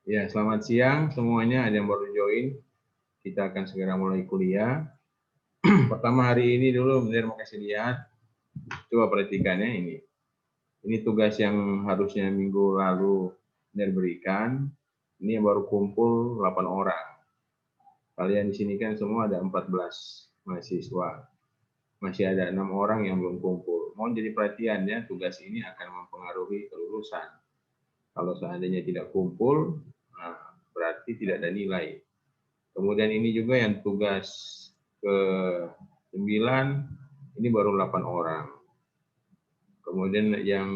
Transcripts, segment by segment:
Ya, selamat siang semuanya. Ada yang baru join. Kita akan segera mulai kuliah. Pertama hari ini dulu, Mir mau kasih lihat. Coba perhatikannya ini. Ini tugas yang harusnya minggu lalu Mir berikan. Ini yang baru kumpul 8 orang. Kalian di sini kan semua ada 14 mahasiswa. Masih ada 6 orang yang belum kumpul. Mohon jadi perhatian ya, tugas ini akan mempengaruhi kelulusan. Kalau seandainya tidak kumpul, nah, berarti tidak ada nilai. Kemudian ini juga yang tugas ke-9, ini baru 8 orang. Kemudian yang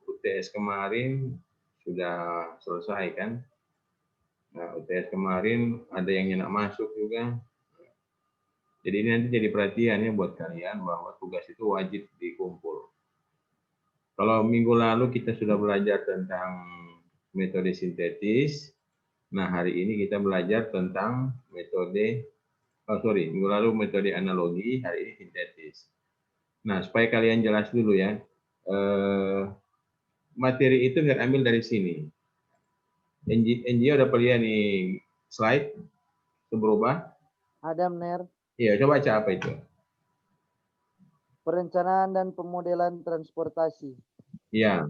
UTS kemarin sudah selesai kan. Nah, UTS kemarin ada yang enak masuk juga. Jadi ini nanti jadi perhatian ya buat kalian bahwa tugas itu wajib dikumpul. Kalau minggu lalu kita sudah belajar tentang metode sintetis, nah hari ini kita belajar tentang minggu lalu metode analogi, hari ini sintetis. Nah, supaya kalian jelas dulu ya, materi itu nggak ambil dari sini. NGO udah lihat nih slide, itu berubah. Ada Ner, Iya, coba baca apa itu. perencanaan dan pemodelan transportasi. Ya,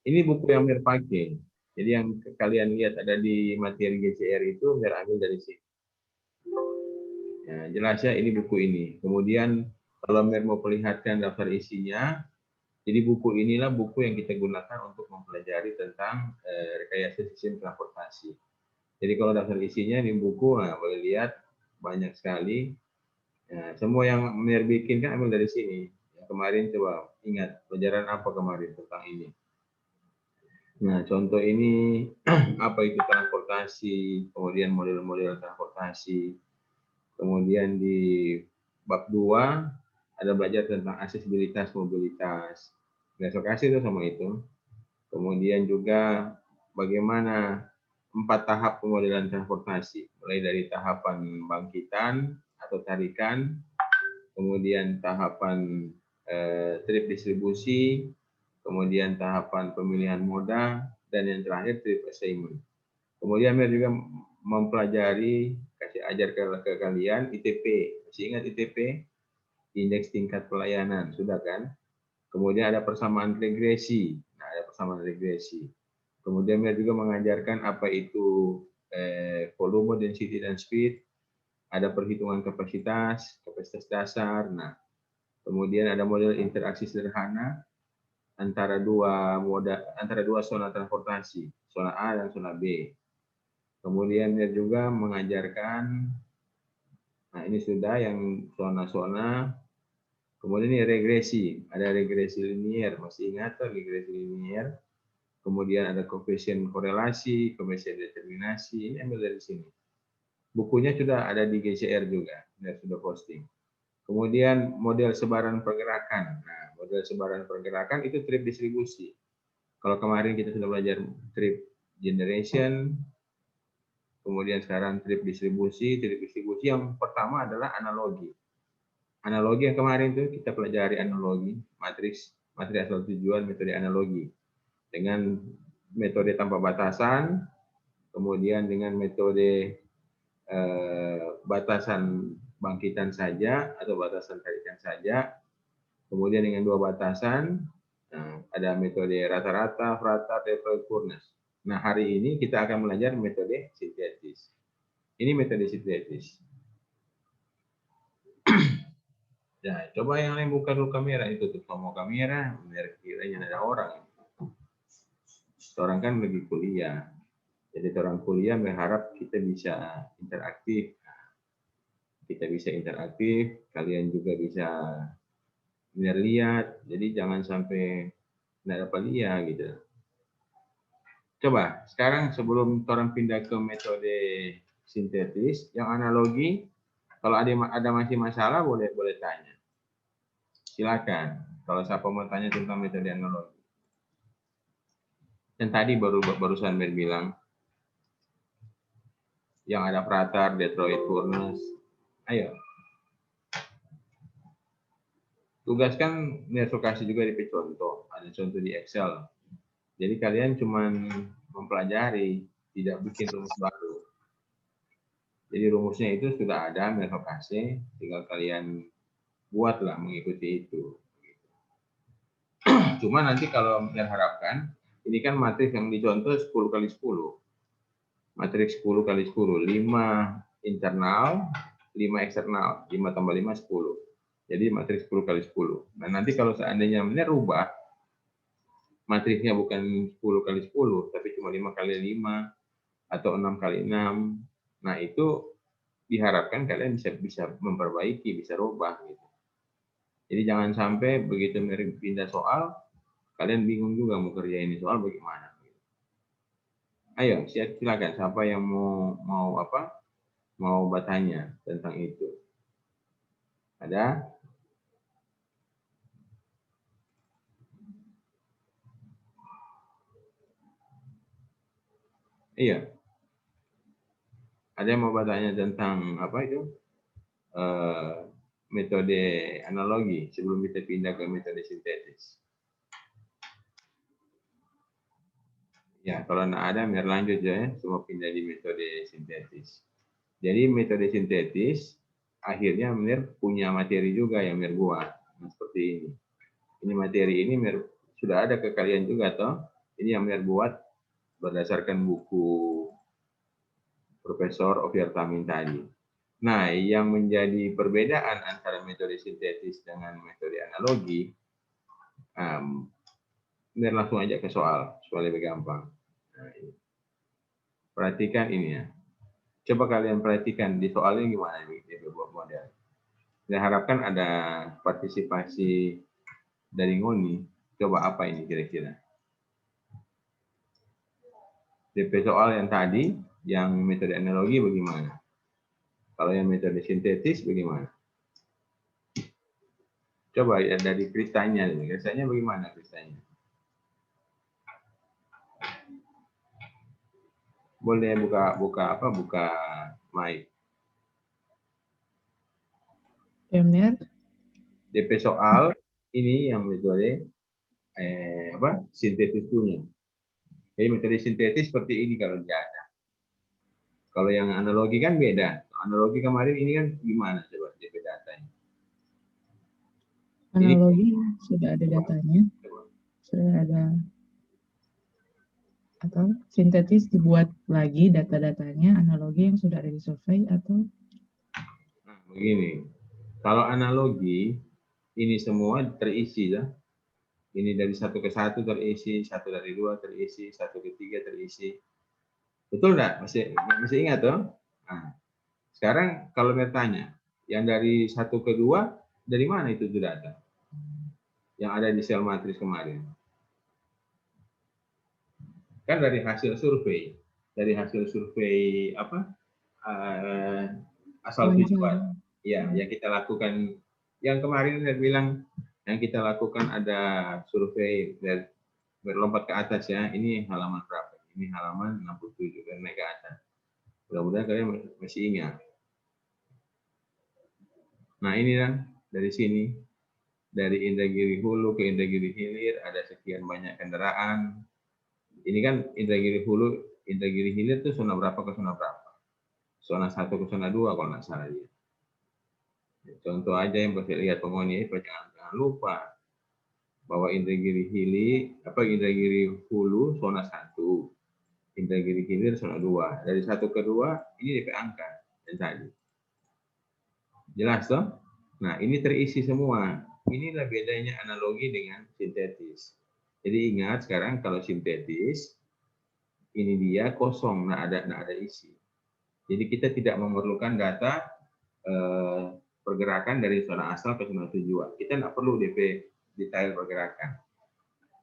ini buku yang Mir pakai. Jadi yang kalian lihat ada di materi GCR itu Mir ambil dari sini. Ya, jelas ya ini buku ini. Kemudian kalau Mir mau perlihatkan daftar isinya, jadi buku inilah buku yang kita gunakan untuk mempelajari tentang rekayasa sistem transportasi. Jadi kalau daftar isinya di buku, nah, boleh lihat banyak sekali. Nah, semua yang Mir bikin kan ambil dari sini. Yang kemarin coba ingat pelajaran apa kemarin tentang ini. Nah, contoh ini apa itu transportasi, kemudian model-model transportasi. Kemudian di bab 2 ada belajar tentang aksesibilitas mobilitas. Besok kasih itu sama itu. Kemudian juga bagaimana 4 tahap pemodelan transportasi, mulai dari tahapan bangkitan atau tarikan, kemudian tahapan trip distribusi, kemudian tahapan pemilihan moda, dan yang terakhir trip assignment. Kemudian Mir juga mempelajari, kasih ajar ke kalian ITP. Masih ingat ITP? Indeks tingkat pelayanan, sudah kan? Kemudian ada persamaan regresi. Nah, ada persamaan regresi. Kemudian Mir juga mengajarkan apa itu volume, density, dan speed. Ada perhitungan kapasitas, kapasitas dasar. Nah, kemudian ada model interaksi sederhana antara dua zona transportasi, zona A dan zona B. Kemudian dia juga mengajarkan, nah ini sudah yang zona-zona. Kemudian ini regresi, ada regresi linier, masih ingat regresi linier. Kemudian ada koefisien korelasi, koefisien determinasi, ini ambil dari sini. Bukunya sudah ada di GCR juga, sudah posting. Kemudian model sebaran pergerakan. Nah, model sebaran pergerakan itu trip distribusi. Kalau kemarin kita sudah belajar trip generation, kemudian sekarang trip distribusi yang pertama adalah analogi. Analogi yang kemarin itu kita pelajari analogi, matris asal tujuan, metode analogi. Dengan metode tanpa batasan, kemudian dengan metode batasan bangkitan saja atau batasan tarikan saja, kemudian dengan dua batasan, nah, ada metode rata-rata, frata, Taylor, Furness. Nah, hari ini kita akan belajar metode sintetis. Ini metode sintetis. Nah, coba yang lain buka dulu kamera, itu tutup semua kamera, biar kiranya ada orang. Orang kan lagi kuliah. Jadi orang kuliah berharap kita bisa interaktif. Kita bisa interaktif, kalian juga bisa lihat. Jadi jangan sampai nggak dapat lihat gitu. Coba sekarang sebelum orang pindah ke metode sintetis, yang analogi, kalau ada masih masalah boleh tanya. Silakan. Kalau siapa mau tanya tentang metode analogi. Yang tadi barusan bilang, yang ada Pratar, Detroit, Furnace. Ayo. Tugas kan kasih juga di contoh. Ada contoh di Excel. Jadi kalian cuma mempelajari. tidak bikin rumus baru. Jadi rumusnya itu sudah ada, Merhokase, tinggal kalian buatlah mengikuti itu. Cuma nanti kalau harapkan, ini kan matriks yang dicontoh 10 kali 10. Matriks 10 kali 10, 5 internal, 5 eksternal, 5 tambah 5, 10. Jadi matriks 10 kali 10. Nah nanti kalau seandainya rubah, matriksnya bukan 10 kali 10, tapi cuma 5 kali 5, atau 6 kali 6. Nah itu diharapkan kalian bisa memperbaiki, bisa rubah gitu. Jadi jangan sampai begitu pindah soal, kalian bingung juga mau kerjain ini soal bagaimana. Ayo, silakan siapa yang mau bertanya tentang itu. Ada? Iya. Ada yang mau bertanya tentang apa itu? Metode analogi sebelum kita pindah ke metode sintetis. Ya, kalau tidak ada, biar lanjut ya. Semua pindah di metode sintetis. Jadi metode sintetis akhirnya punya materi juga yang buat. Nah, seperti ini. Ini materi ini sudah ada ke kalian juga toh. Ini yang buat berdasarkan buku Profesor Ovirtamin tadi. Nah, yang menjadi perbedaan antara metode sintetis dengan metode analogi, langsung aja ke soal supaya lebih gampang. Nah, ini. Perhatikan ini ya. Coba kalian perhatikan di soalnya gimana nih dia buat model. Saya harapkan ada partisipasi dari Ngoni. Coba apa ini kira-kira? DP soal yang tadi, yang metode analogi bagaimana? Kalau yang metode sintetis bagaimana? Coba ya dari kristanya, kristanya bagaimana kristanya? Boleh buka mic. Benar. DP soal ini yang metode sintetis punya. Jadi metode sintetis seperti ini kalau dia ada. Kalau yang analogi kan beda. Analogi kemarin ini kan gimana coba DP datanya? Analogi ini, sudah ada datanya, sudah ada atau sintetis dibuat lagi data-datanya, analogi yang sudah ada di survei atau? Nah, begini. Kalau analogi ini semua terisi lah. Ini dari 1 ke 1 terisi, 1 dari 2 terisi, 1 ke 3 terisi. Betul enggak? Masih ingat toh? Nah, sekarang kalau bertanya, yang dari 1 ke 2 dari mana itu data? Yang ada di sel matriks kemarin. Kan dari hasil survei. Dari hasil survei asal tujuan. Ya, yang kita lakukan yang kemarin saya bilang yang kita lakukan ada survei dari berlompat ke atas ya. Ini halaman berapa? Ini halaman 67 dan naik ke atas. Mudah-mudahan kalian masih ingat. Nah, ini kan dari sini dari Indragiri Hulu ke Indragiri Hilir ada sekian banyak kendaraan. Ini kan Indragiri Hulu, Indragiri Hilir itu zona berapa ke zona berapa? Zona 1 ke zona 2 kalau nggak salah dia. Contoh aja yang pasti lihat penghuni, jangan lupa bahwa Indragiri Indragiri Hulu zona 1, Indragiri Hilir zona 2. Dari 1 ke 2 ini DP angka yang tadi. Jelas toh? Nah, ini terisi semua. Inilah bedanya analogi dengan sintetis. Jadi ingat sekarang kalau sintetis ini dia kosong, nggak ada isi. Jadi kita tidak memerlukan data pergerakan dari zona asal ke zona tujuan. Kita nggak perlu DP detail pergerakan.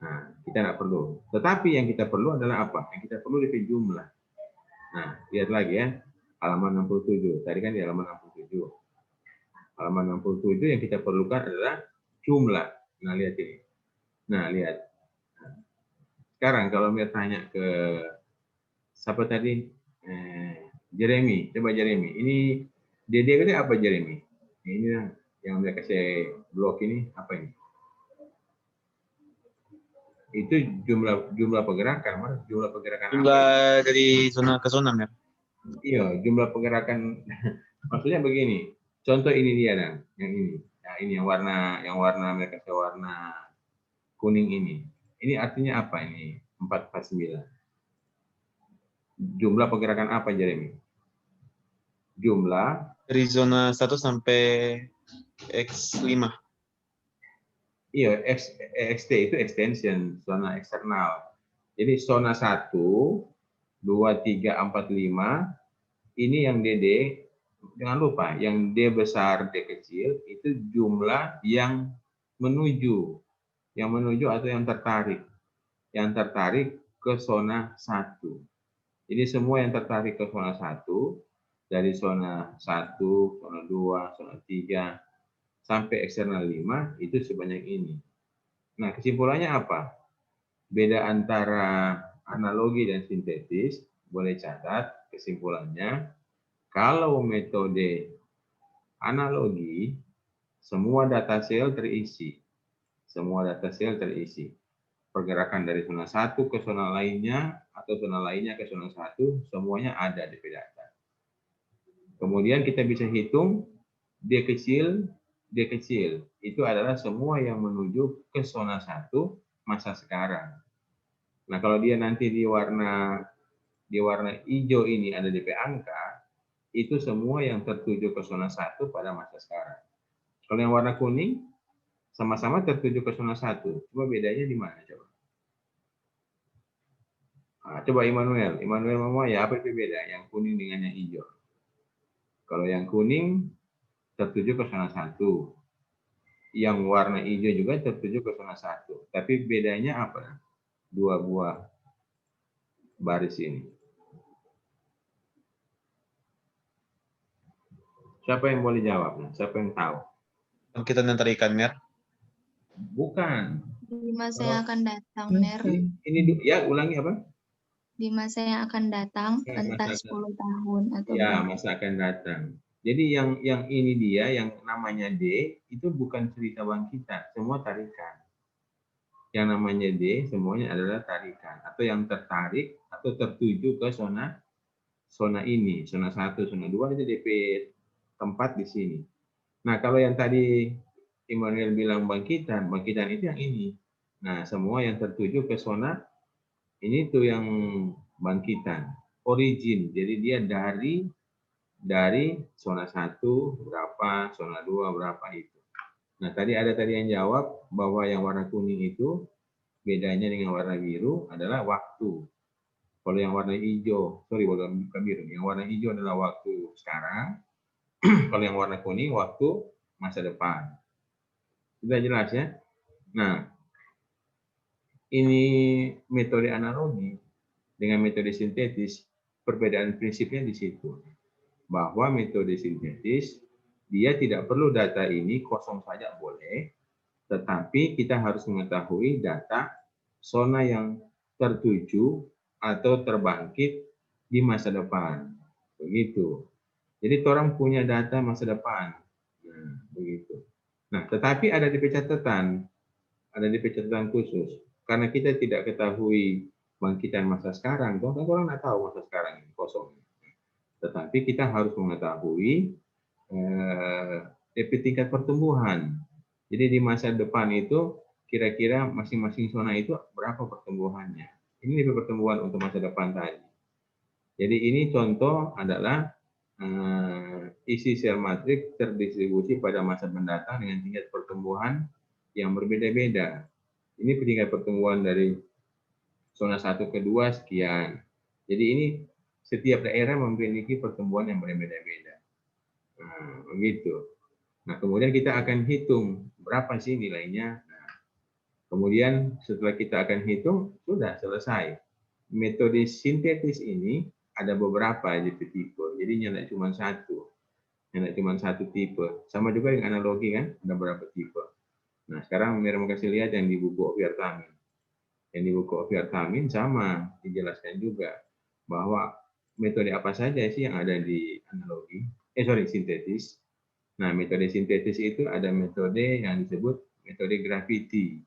Nah, kita nggak perlu. Tetapi yang kita perlu adalah apa? Yang kita perlu DP jumlah. Nah, lihat lagi ya. Halaman 67. Tadi kan di halaman 67. Halaman 67 yang kita perlukan adalah jumlah. Nah, lihat ini. Nah, lihat. Sekarang kalau mau tanya ke siapa tadi? Jeremy. Coba Jeremy. Ini Dede ini apa Jeremy? Ini yang mereka kasih blok ini apa ini? Itu jumlah pergerakan, Mas. Jumlah pergerakan apa? Jumlah dari zona ke zona, Mer. Iya, jumlah pergerakan. Maksudnya begini. Contoh ini dia, Dan. Yang ini. Nah, ini yang warna mereka warna kuning ini. Ini artinya apa ini? 449. Jumlah pergerakan apa, Jeremy? Jumlah Dari zona 1 sampai X5. iya, XT itu extension, zona eksternal. Jadi zona 1, 2, 3, 4, 5, ini yang DD, jangan lupa, yang D besar, D kecil, itu jumlah yang menuju atau yang tertarik ke zona 1. Jadi semua yang tertarik ke zona 1, dari zona 1, zona 2, zona 3, sampai eksternal 5, itu sebanyak ini. Nah, kesimpulannya apa? Beda antara analogi dan sintetis, boleh catat kesimpulannya, kalau metode analogi, semua data sel terisi. Semua data sel terisi. Pergerakan dari zona 1 ke zona lainnya, atau zona lainnya ke zona 1, semuanya ada di data. Kemudian kita bisa hitung D kecil, itu adalah semua yang menuju ke zona 1 masa sekarang. Nah, kalau dia nanti di warna hijau ini ada DP angka, itu semua yang tertuju ke zona 1 pada masa sekarang. Kalau yang warna kuning, sama-sama tertuju ke zona 1. Coba bedanya di mana coba? Nah, coba Immanuel Mama, ya apa itu beda yang kuning dengan yang hijau? Kalau yang kuning tertuju ke zona 1. Yang warna hijau juga tertuju ke zona 1. Tapi bedanya apa? Dua buah baris ini. Siapa yang boleh jawab? Siapa yang tahu? Kita nanti ikan, Mer. Bukan. Di masa yang akan datang, Oke. Ner. Ini ya, ulangi apa? Di masa yang akan datang, Ya, entah masa 10 tahun atau Ya, berapa. masa akan datang. Jadi yang ini dia, yang namanya D, itu bukan cerita bangkitan, semua tarikan. Yang namanya D, semuanya adalah tarikan. Atau yang tertarik, atau tertuju ke zona ini. Zona 1, zona 2, itu DP tempat di sini. Nah, kalau yang tadi Immanuel bilang bangkitan itu yang ini. Nah, semua yang tertuju ke zona ini tuh yang bangkitan. Origin, jadi dia dari zona 1 berapa, zona 2 berapa itu. Nah, tadi yang jawab bahwa yang warna kuning itu bedanya dengan warna biru adalah waktu. Kalau yang warna hijau, bukan biru, yang warna hijau adalah waktu sekarang. Kalau yang warna kuning, waktu masa depan. Sudah jelas ya? Nah, ini metode analogi dengan metode sintetis, perbedaan prinsipnya di situ. Bahwa metode sintetis, dia tidak perlu data ini kosong saja boleh, tetapi kita harus mengetahui data zona yang tertuju atau terbangkit di masa depan. Begitu. Jadi orang punya data masa depan. Nah, begitu. Nah, tetapi ada di catatan khusus. Karena kita tidak ketahui bangkitan masa sekarang, orang nggak tahu masa sekarang ini kosong. Tetapi kita harus mengetahui tingkat pertumbuhan. Jadi di masa depan itu kira-kira masing-masing zona itu berapa pertumbuhannya. Ini pertumbuhan untuk masa depan tadi. Jadi ini contoh adalah isi sel matrik terdistribusi pada masa mendatang dengan tingkat pertumbuhan yang berbeda-beda. Ini tingkat pertumbuhan dari zona 1 ke 2 sekian. Jadi ini setiap daerah memiliki pertumbuhan yang berbeda-beda. Nah, begitu. Nah, kemudian kita akan hitung berapa sih nilainya. Nah, kemudian setelah kita akan hitung, sudah selesai. Metode sintetis ini ada beberapa tipe. Jadi tidak cuma satu. Tidak cuma satu tipe. Sama juga dengan analogi kan, ada beberapa tipe. Nah, sekarang Mira mau kasih lihat yang di buku Oviartamin. Yang di buku Oviartamin sama dijelaskan juga bahwa metode apa saja sih yang ada di analogi. Sintetis. Nah, metode sintetis itu ada metode yang disebut metode gravity.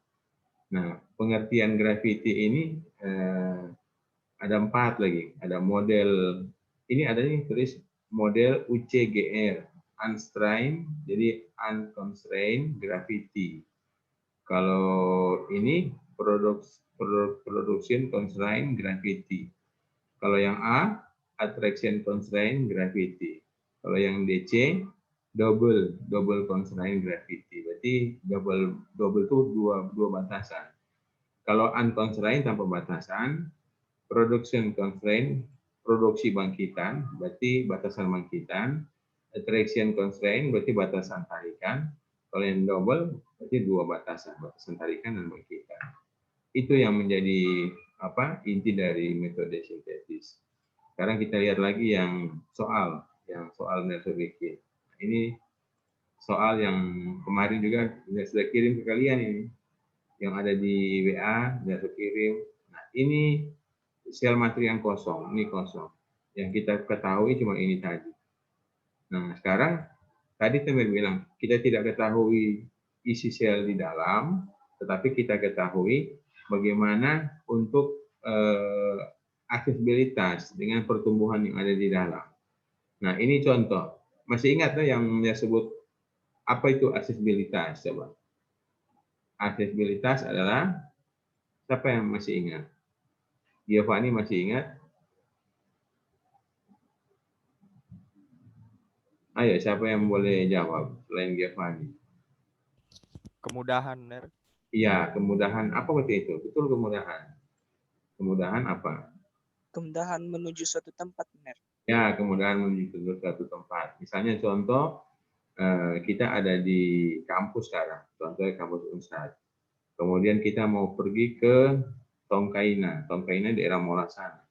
Nah, pengertian gravity ini ada 4 lagi. Ada model, ini ada nih tulis model UCGR, unconstrained, jadi unconstrained gravity. Kalau ini production constrained gravity. Kalau yang A, attraction constrained gravity. Kalau yang DC, double constrained gravity. Berarti double itu dua batasan. Kalau unconstrained tanpa batasan, production constraint, produksi bangkitan, berarti batasan bangkitan. Attraction constraint berarti batasan tarikan. Kalau yang double berarti dua batasan tarikan dan bangkitan. Itu yang menjadi inti dari metode sintetis. Sekarang kita lihat lagi yang soal Nelson bikin. Ini soal yang kemarin juga sudah kirim ke kalian ini, yang ada di WA sudah kirim. Nah, ini sel materi yang kosong, ini kosong. Yang kita ketahui cuma ini tadi. Nah, sekarang tadi Temer bilang kita tidak ketahui isi sel di dalam, tetapi kita ketahui bagaimana untuk aksesibilitas dengan pertumbuhan yang ada di dalam. Nah, ini contoh. Masih ingat yang dia sebut apa itu aksesibilitas? Coba. Aksesibilitas adalah, siapa yang masih ingat? Giovanni masih ingat? Ayo, siapa yang boleh jawab selain Giovanni? Kemudahan, Ner. Iya, kemudahan. Apa berarti itu? Betul, kemudahan. Kemudahan apa? Kemudahan menuju suatu tempat, Ner. Ya, kemudahan menuju suatu tempat. Misalnya contoh, kita ada di kampus sekarang, contohnya kampus Unstad. Kemudian kita mau pergi ke Tongkaina daerah Molasana.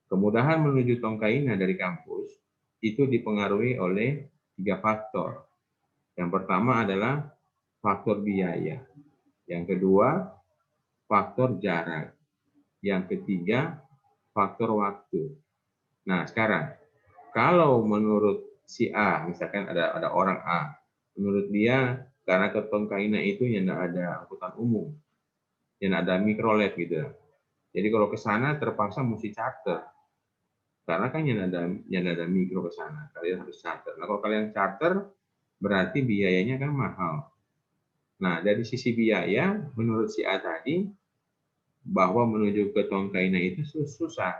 Kemudahan menuju Tongkaina dari kampus itu dipengaruhi oleh 3 faktor. Yang pertama adalah faktor biaya. Yang kedua, faktor jarak. Yang ketiga, faktor waktu. Nah, sekarang kalau menurut si A, misalkan ada orang A, menurut dia karena ke Tongkaina itu yang tidak ada angkutan umum, yang ada mikrolet gitu. Jadi kalau ke sana terpaksa mesti charter. Karena kan yang ada mikro ke sana, kalian harus charter. Nah, kalau kalian charter berarti biayanya kan mahal. Nah, dari sisi biaya menurut si A tadi bahwa menuju ke Tongkaina itu susah,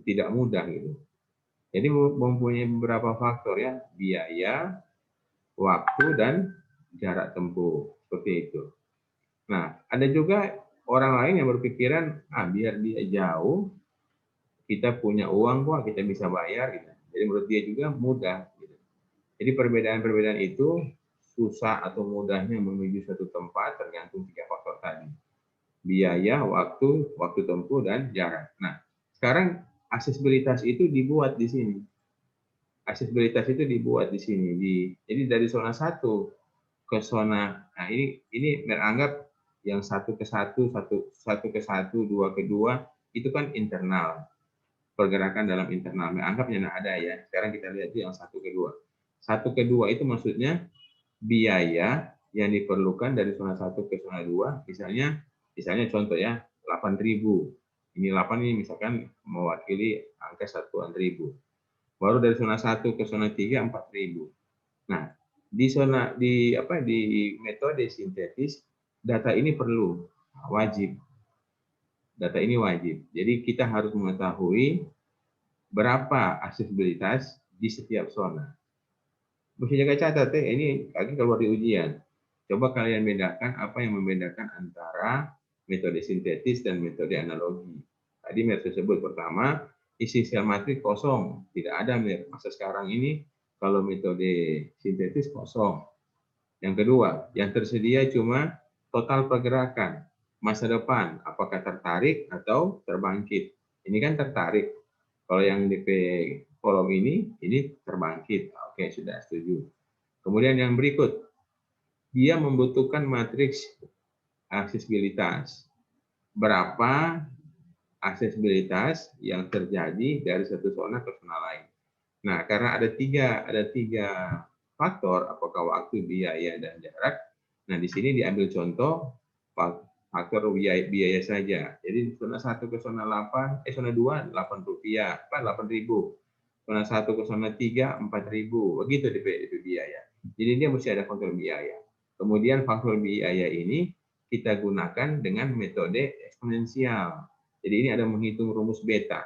tidak mudah gitu. Jadi mempunyai beberapa faktor ya, biaya, waktu, dan jarak tempuh. Seperti itu. Nah, ada juga orang lain yang berpikiran, biar dia jauh, kita punya uang kok, kita bisa bayar. Gitu. Jadi menurut dia juga mudah. Gitu. Jadi perbedaan-perbedaan itu susah atau mudahnya menuju suatu tempat tergantung 3 faktor tadi. Biaya, waktu tempuh, dan jarak. Nah, sekarang aksesibilitas itu dibuat di sini. Aksesibilitas itu dibuat di sini. Jadi dari zona 1 ke zona, nah ini beranggap yang 1 ke 1, 1 ke 1, 2 ke 2, itu kan internal. Pergerakan dalam internal. Anggapnya tidak ada ya. Sekarang kita lihat yang 1 ke 2. 1 ke 2 itu maksudnya biaya yang diperlukan dari zona 1 ke zona 2, misalnya contoh ya, 8.000. Ini 8 ini misalkan mewakili angka satuan ribu. Baru dari zona 1 ke zona 3 4.000. Nah, di metode sintetis data ini perlu, wajib. Data ini wajib. Jadi kita harus mengetahui berapa aksesibilitas di setiap zona. Mesti jaga catat ini lagi keluar di ujian. Coba kalian bedakan apa yang membedakan antara metode sintetis dan metode analogi. Tadi Mir sebut pertama, isi sel matrik kosong, tidak ada Mir. Masa sekarang ini kalau metode sintetis kosong. Yang kedua, yang tersedia cuma total pergerakan masa depan, apakah tertarik atau terbangkit. Ini kan tertarik. Kalau yang DP kolom ini terbangkit. Oke, sudah setuju. Kemudian yang berikut, dia membutuhkan matriks aksesibilitas. Berapa aksesibilitas yang terjadi dari satu zona ke zona lain. Nah, karena ada tiga faktor, apakah waktu, biaya, dan jarak. Nah, di sini diambil contoh faktor biaya saja. Jadi zona 1 ke zona 8, zona 2 Rp8, kan 8.000. Zona 1 ke zona 3 4.000. Begitu DP biaya. Jadi dia mesti ada faktor biaya. Kemudian faktor biaya ini kita gunakan dengan metode eksponensial. Jadi ini ada menghitung rumus beta.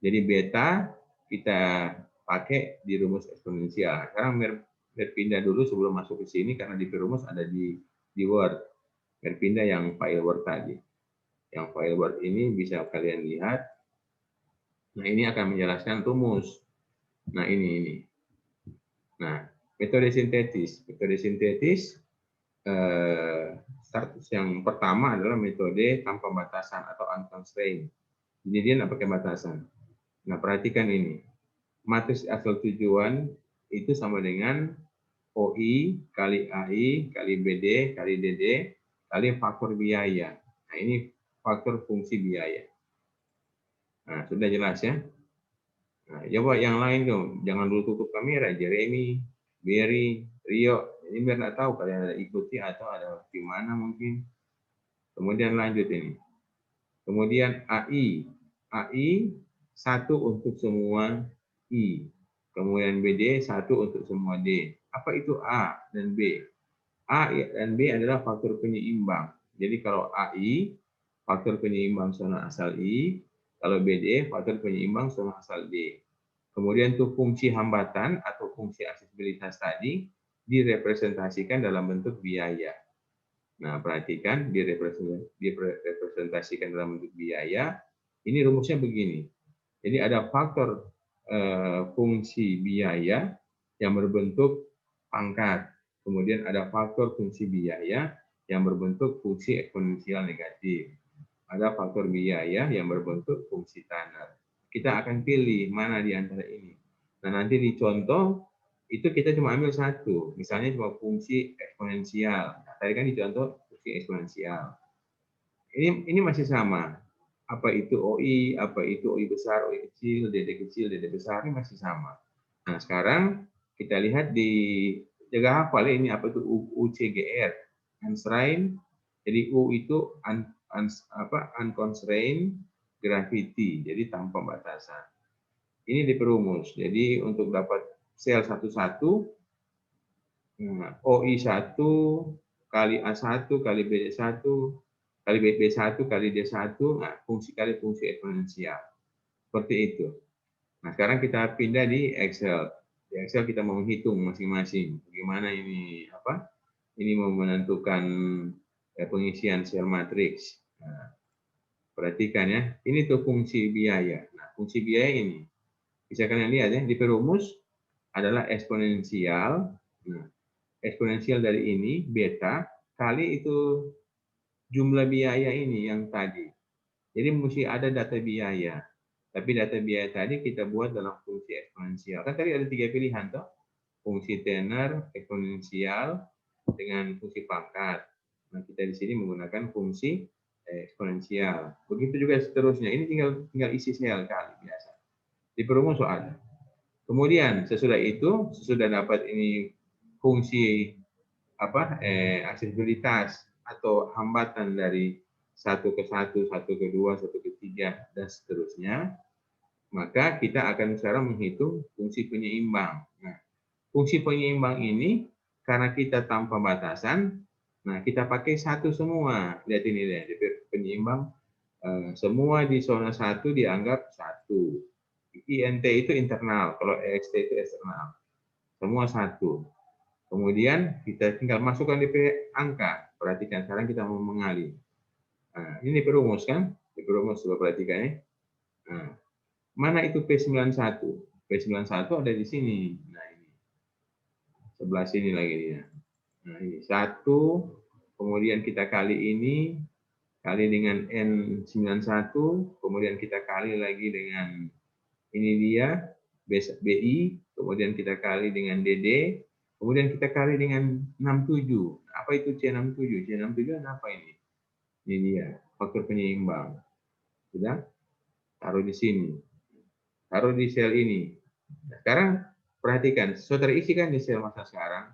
Jadi beta kita pakai di rumus eksponensial. Sekarang berpindah dulu sebelum masuk ke sini karena di rumus ada di Word. Berpindah yang file Word tadi. Yang file Word ini bisa kalian lihat. Nah, ini akan menjelaskan rumus. Nah, ini. Nah, metode sintetis. Metode sintetis yang pertama adalah metode tanpa batasan atau unconstrained. Jadi dia nggak pakai batasan. Nah, perhatikan ini. Matriks asal tujuan itu sama dengan OI kali AI kali BD kali DD kali faktor biaya. Nah, ini faktor fungsi biaya. Nah, sudah jelas ya? Nah, coba yang lain dong. Jangan dulu tutup kamera. Jeremy, Berry, Rio. Ini biar nggak tahu kalian ada ikuti atau ada di mana mungkin. Kemudian lanjut ini. Kemudian AI. AI 1 untuk semua I. Kemudian BD 1 untuk semua D. Apa itu A dan B? A dan B adalah faktor penyeimbang. Jadi kalau AI, faktor penyeimbang zona asal I. Kalau BD, faktor penyeimbang zona asal D. Kemudian untuk fungsi hambatan atau fungsi aksesibilitas tadi direpresentasikan dalam bentuk biaya. Nah, perhatikan direpresentasikan dalam bentuk biaya. Ini rumusnya begini. Jadi ada faktor fungsi biaya yang berbentuk pangkat. Kemudian ada faktor fungsi biaya yang berbentuk fungsi eksponensial negatif. Ada faktor biaya yang berbentuk fungsi Tanner. Kita akan pilih mana di antara ini. Nah, nanti di contoh itu kita cuma ambil satu. Misalnya cuma fungsi eksponensial. Nah, tadi kan di contoh fungsi eksponensial. Ini masih sama. Apa itu OI, apa itu OI besar, OI kecil, DD besar, ini masih sama. Nah, sekarang kita lihat di jaga hafal ini apa itu UCGR, unconstrained. Jadi U itu unconstrained gravity, jadi tanpa batasan. Ini diperumus. Jadi untuk dapat sel satu-satu, OI1 kali A1 kali BD1 kali B1 kali D1, nah fungsi kali fungsi eksponensial. Seperti itu. Nah, sekarang kita pindah di Excel. Di Excel kita mau menghitung masing-masing. Bagaimana ini Ini mau menentukan pengisian sel matriks. Nah, perhatikan ya. Ini tuh fungsi biaya. Nah, fungsi biaya ini bisa kalian lihat ya, di perumus adalah eksponensial. Nah, eksponensial dari ini beta kali itu jumlah biaya ini yang tadi. Jadi mesti ada data biaya. Tapi data biaya tadi kita buat dalam fungsi eksponensial. Kan tadi ada 3 pilihan toh. Fungsi Tanner, eksponensial, dengan fungsi pangkat. Nah, kita di sini menggunakan fungsi eksponensial. Begitu juga seterusnya. Ini tinggal isi sel kali biasa. Di perumus ada. Kemudian sesudah itu, sesudah dapat ini fungsi aksesibilitas atau hambatan dari 1 ke 1, 1 ke 2, 1 ke 3, dan seterusnya, maka kita akan sekarang menghitung fungsi penyeimbang. Nah, fungsi penyeimbang ini, karena kita tanpa batasan, nah kita pakai satu semua. Lihat ini deh, penyeimbang semua di zona 1 dianggap 1. INT itu internal, kalau EXT itu eksternal. Semua 1. Kemudian kita tinggal masukkan di angka. Perhatikan, sekarang kita mau mengalih. Nah, ini diperumus kan? Diperumus, coba perhatikan ya. Nah, mana itu P91? P91 ada di sini. Nah, ini. Sebelah sini lagi dia. Nah, ini 1, kemudian kita kali ini, kali dengan N91, kemudian kita kali lagi dengan ini dia, BI, kemudian kita kali dengan DD, kemudian kita kali dengan 67. Apa itu C67? C67 apa ini? Ini dia, faktor penyeimbang. Sudah? Taruh di sini. Taruh di sel ini. Nah, sekarang perhatikan, sudah terisi kan di sel masa sekarang?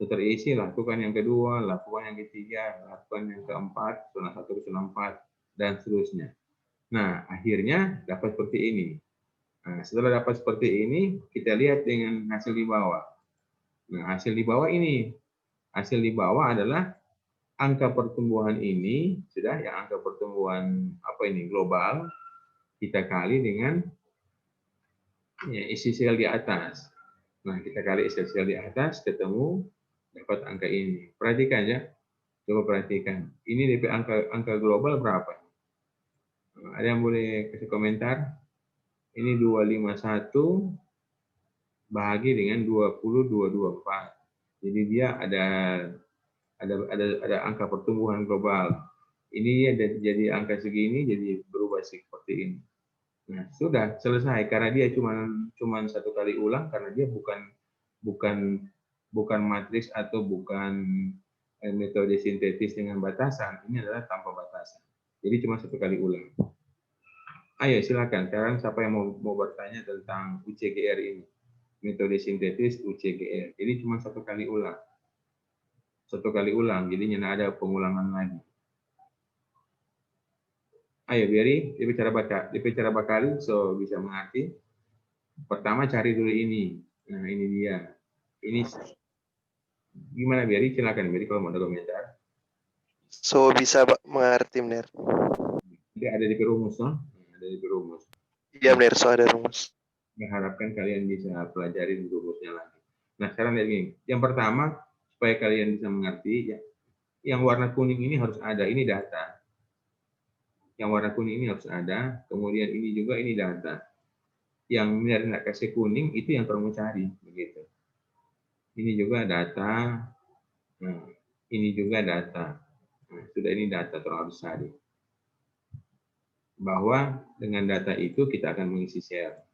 terisi, lakukan yang kedua, lakukan yang ketiga, lakukan yang keempat, zona 1 ke zona 4, dan seterusnya. Nah, akhirnya dapat seperti ini. Nah, setelah dapat seperti ini, kita lihat dengan hasil di bawah. Nah, hasil di bawah ini. Hasil di bawah adalah angka pertumbuhan ini, sudah yang angka pertumbuhan apa ini, global, kita kali dengan ya, isi sel di atas. Nah, kita kali isi sel di atas, ketemu, dapat angka ini. Perhatikan ya, coba perhatikan. Ini DP angka global berapa? Ada yang boleh kasih komentar? Ini 251 bahagi dengan 20,224. Jadi dia ada angka pertumbuhan global. Ini jadi angka segini, jadi berubah seperti ini. Nah, sudah selesai karena dia cuma satu kali ulang karena dia bukan matriks atau bukan metode sintetis dengan batasan. Ini adalah tanpa batasan. Jadi cuma satu kali ulang. Ayo silakan. Sekarang siapa yang mau bertanya tentang UCGR ini? Metode sintetis UCGR. Jadi cuma satu kali ulang. Satu kali ulang, jadi tidak ada pengulangan lagi. Ayo Beri, DP cara bakali so bisa mengerti. Pertama cari dulu ini. Nah, ini dia. Ini gimana Beri? Silakan Beri kalau mau ada komentar. So bisa mengerti benar. Jadi ada di rumus, no? Ada di rumus. Iya benar, so ada rumus. Mengharapkan kalian bisa pelajari rumusnya lagi. Nah, sekarang lihat ini. Yang pertama, supaya kalian bisa mengerti, ya, yang warna kuning ini harus ada. Ini data. Yang warna kuning ini harus ada. Kemudian ini juga ini data. Yang tidak kasih kuning itu yang perlu cari, begitu. Ini juga data. Nah, ini juga data. Nah, sudah ini data terus harus cari. Bahwa dengan data itu kita akan mengisi share.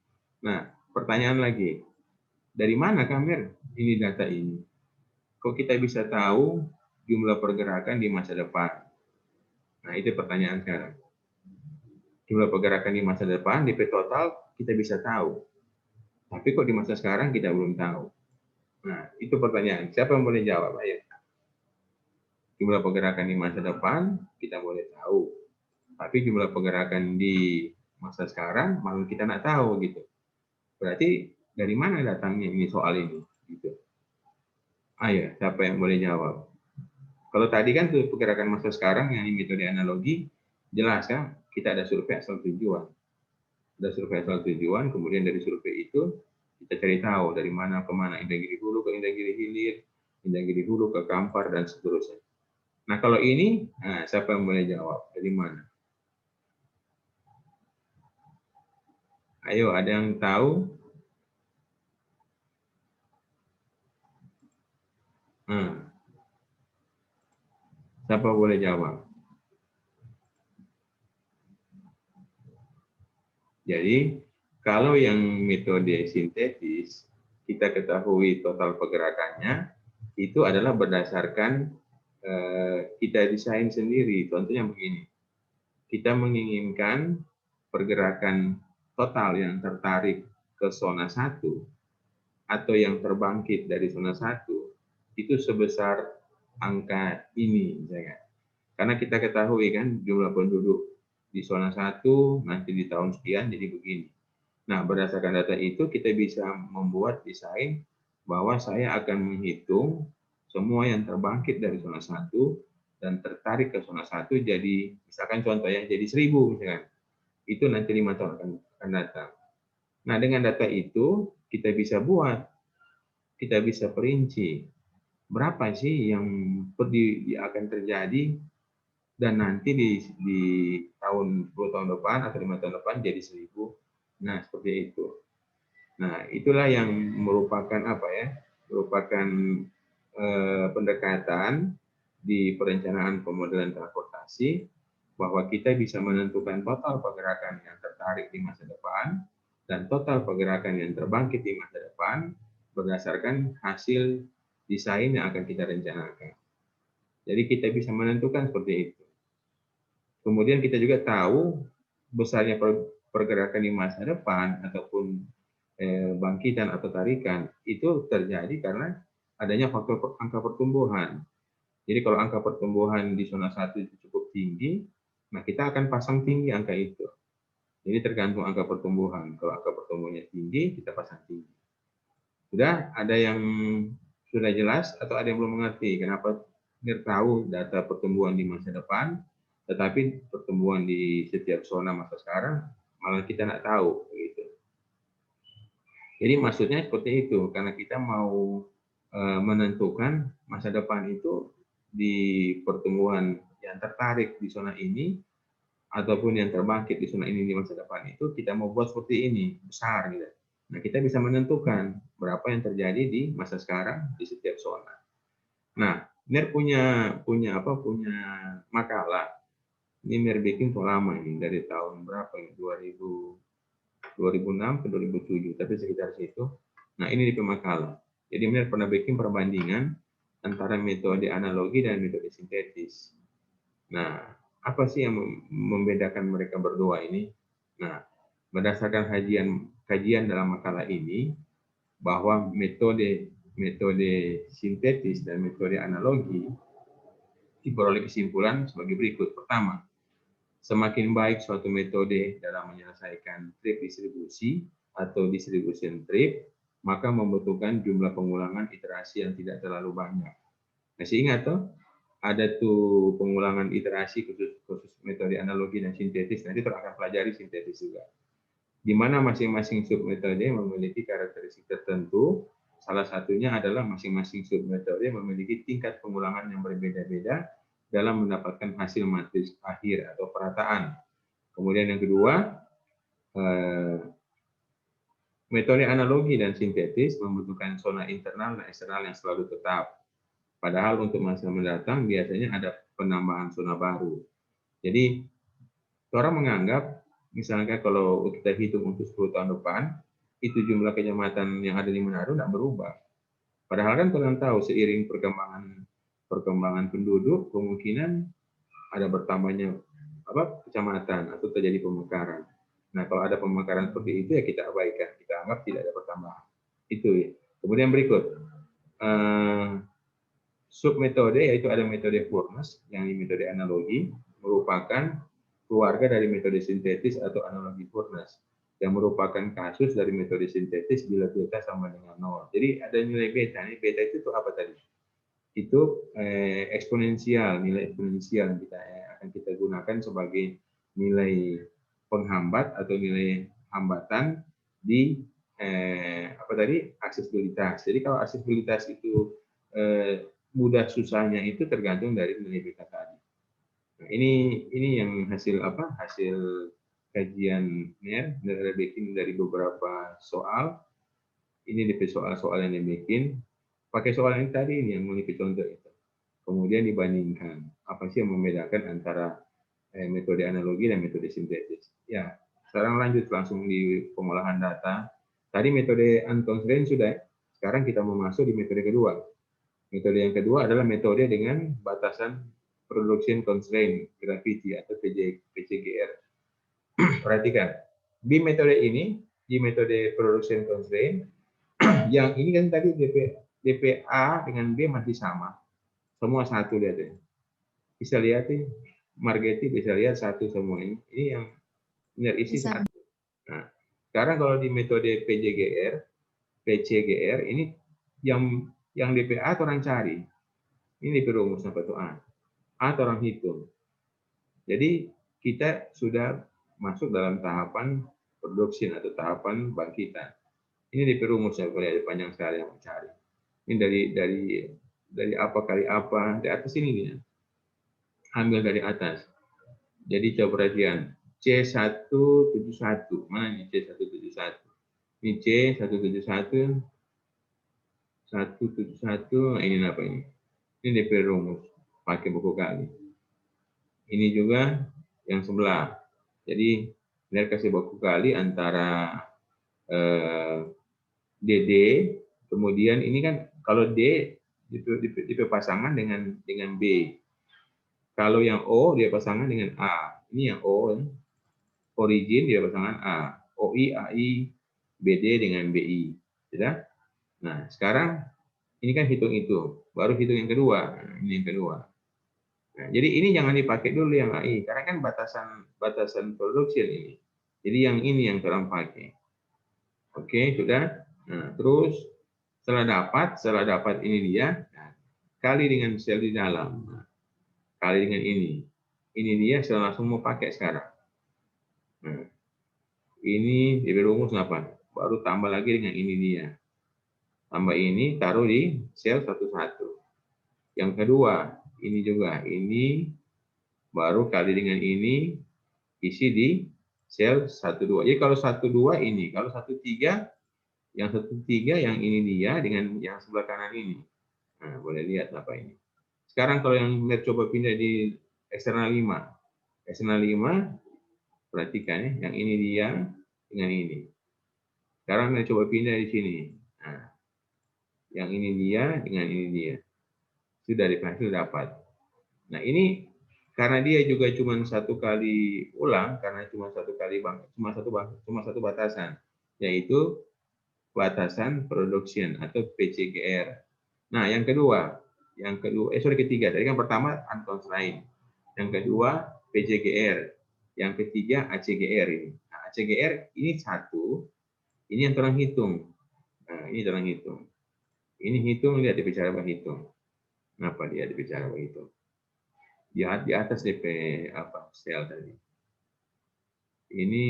Nah, pertanyaan lagi. Dari mana Kamer ini data ini? Kok kita bisa tahu jumlah pergerakan di masa depan? Nah, itu pertanyaan sekarang. Jumlah pergerakan di masa depan, DP total, kita bisa tahu. Tapi kok di masa sekarang kita belum tahu? Nah, itu pertanyaan. Siapa yang boleh jawab? Ayo. Jumlah pergerakan di masa depan, kita boleh tahu. Tapi jumlah pergerakan di masa sekarang, malah kita nggak tahu gitu. Berarti dari mana datangnya ini soal ini? Gitu. Ayo, siapa yang boleh jawab? Kalau tadi kan tuh pergerakan masa sekarang yang ini metode analogi, jelas kan? Kita ada survei asal tujuan. Ada survei asal tujuan, kemudian dari survei itu kita cari tahu dari mana ke mana, Indragiri Hulu ke Indragiri Hilir, Indragiri Hulu ke Kampar, dan seterusnya. Nah, kalau ini, nah, siapa yang boleh jawab? Dari mana? Ayo, ada yang tahu? Siapa boleh jawab? Jadi, kalau yang metode sintetis, kita ketahui total pergerakannya, itu adalah berdasarkan kita desain sendiri. Contohnya begini, kita menginginkan pergerakan total yang tertarik ke zona 1 atau yang terbangkit dari zona 1 itu sebesar angka ini misalnya. Karena kita ketahui kan jumlah penduduk di zona 1 nanti di tahun sekian jadi begini. Nah, berdasarkan data itu kita bisa membuat desain bahwa saya akan menghitung semua yang terbangkit dari zona 1 dan tertarik ke zona 1 jadi misalkan contohnya jadi 1000 misalkan. Itu nanti 5 tahun akan datang. Nah, dengan data itu kita bisa perinci berapa sih yang akan terjadi dan nanti di tahun 10 tahun depan atau 5 tahun depan jadi 1000. Nah, seperti itu. Nah, itulah yang merupakan merupakan pendekatan di perencanaan pemodelan transportasi bahwa kita bisa menentukan total pergerakan yang tertarik di masa depan dan total pergerakan yang terbangkit di masa depan berdasarkan hasil desain yang akan kita rencanakan. Jadi kita bisa menentukan seperti itu. Kemudian kita juga tahu besarnya pergerakan di masa depan ataupun bangkitan atau tarikan itu terjadi karena adanya faktor angka pertumbuhan. Jadi kalau angka pertumbuhan di zona 1 itu cukup tinggi, nah kita akan pasang tinggi angka itu. Jadi tergantung angka pertumbuhan. Kalau angka pertumbuhannya tinggi, kita pasang tinggi. Sudah ada yang sudah jelas atau ada yang belum mengerti kenapa NIR tahu data pertumbuhan di masa depan, tetapi pertumbuhan di setiap zona masa sekarang malah kita nggak tahu gitu. Jadi maksudnya seperti itu, karena kita mau menentukan masa depan itu di pertumbuhan yang tertarik di zona ini ataupun yang terbangkit di zona ini di masa depan itu kita mau buat seperti ini besar gitu. Nah kita bisa menentukan berapa yang terjadi di masa sekarang di setiap zona. Nah NIR punya makalah. Ini NIR bikin lama ini dari tahun berapa ini 2006 ke 2007 tapi sekitar situ. Nah ini di makalah. Jadi NIR pernah bikin perbandingan antara metode analogi dan metode sintetis. Nah, apa sih yang membedakan mereka berdua ini? Nah, berdasarkan kajian dalam makalah ini, bahwa metode sintetis dan metode analogi diperoleh kesimpulan sebagai berikut. Pertama, semakin baik suatu metode dalam menyelesaikan trip distribusi atau distribution trip, maka membutuhkan jumlah pengulangan iterasi yang tidak terlalu banyak. Masih ingat tuh? Ada tuh pengulangan iterasi khusus metode analogi dan sintetis. Nanti kita akan pelajari sintetis juga. Di mana masing-masing submetode memiliki karakteristik tertentu. Salah satunya adalah masing-masing submetode memiliki tingkat pengulangan yang berbeda-beda dalam mendapatkan hasil matriks akhir atau perataan. Kemudian yang kedua, metode analogi dan sintetis membutuhkan zona internal dan eksternal yang selalu tetap. Padahal untuk masa mendatang biasanya ada penambahan zona baru. Jadi orang menganggap misalnya kalau kita hitung untuk 10 tahun depan, itu jumlah kecamatan yang ada di Manado tidak berubah. Padahal kan kalian tahu seiring perkembangan penduduk kemungkinan ada bertambahnya kecamatan atau terjadi pemekaran. Nah kalau ada pemekaran seperti itu ya kita abaikan, kita anggap tidak ada pertambahan. Itu ya. Kemudian berikut. Submetode yaitu ada metode Furness yang di metode analogi merupakan keluarga dari metode sintetis atau analogi Furness yang merupakan kasus dari metode sintetis bila beta sama dengan 0. Jadi ada nilai beta. Ini beta itu apa tadi? Itu eksponensial, nilai eksponensial yang akan kita gunakan sebagai nilai penghambat atau nilai hambatan di aksesibilitas. Jadi kalau aksesibilitas itu mudah susahnya itu tergantung dari nilai beta tadi. Nah, ini yang hasil kajian NIR bikin dari beberapa soal. Ini DP soal-soal yang dibikin pakai soal yang tadi ini yang memiliki contoh itu. Kemudian dibandingkan apa sih yang membedakan antara metode analogi dan metode sintetis. Ya, sekarang lanjut langsung di pengolahan data. Tadi metode unconstrained sudah. Sekarang kita mau masuk di metode kedua. Metode yang kedua adalah metode dengan batasan production constraint gravity atau PCGR. Perhatikan, di metode ini, di metode production constraint, yang ini kan tadi DPA dengan B masih sama. Semua satu lihat ya. Bisa lihat nih, Margetti bisa lihat satu semua ini. Ini yang benar isi Bisa. satu. Nah, sekarang kalau di metode PCGR ini yang DPA atau orang cari. Ini DP rumus apa tuh A? A atau orang hitung. Jadi kita sudah masuk dalam tahapan production atau tahapan bangkitan. Ini DP rumus ya, boleh ada panjang sekali yang mencari. Ini dari apa kali apa, di atas ini nih. Ambil dari atas. Jadi coba perhatian. C171. Mana ini C171? Ini C171. 171, ini apa ini? Ini DP rumus, pakai buku kali. Ini juga yang sebelah. Jadi, NIR kasih buku kali antara DD, kemudian ini kan kalau D DP pasangan dengan B. Kalau yang O dia pasangan dengan A. Ini yang O, origin dia pasangan A. OI, AI, BD dengan BI. Sudah? Nah, sekarang Ini kan hitung itu, baru hitung yang kedua. Nah, ini yang kedua. Nah, jadi ini jangan dipakai dulu yang AI, karena kan batasan production ini. Jadi yang ini yang orang pakai. Oke, sudah. Nah, terus setelah dapat ini dia, nah, kali dengan sel di dalam. Nah, kali dengan ini. Ini dia saya langsung mau pakai sekarang. Nah, ini DP rumus 8. Baru tambah lagi dengan ini dia. Tambah ini, taruh di sel 11. Yang kedua, ini juga. Ini baru kali dengan ini, isi di sel 12. Jadi kalau 12 ini, kalau 13, yang 13 yang ini dia dengan yang sebelah kanan ini. Nah, boleh lihat apa ini. Sekarang kalau yang coba pindah di eksternal 5. Eksternal 5, perhatikan ya, yang ini dia dengan ini. Sekarang kita coba pindah di sini. Nah, yang ini dia dengan ini dia. Sudah dihasil dapat. Nah, ini karena dia juga cuma satu kali ulang, karena cuma satu batasan, yaitu batasan production atau PCGR. Nah, yang kedua, ketiga. Tadi kan pertama Anton lain. Yang kedua PCGR, yang ketiga ACGR ini. Nah, ACGR ini satu, ini yang orang hitung. Nah, ini orang hitung. Ini hitung, lihat dia bicara hitung. Kenapa dia bicara begitu? Di atas DP sel tadi. Ini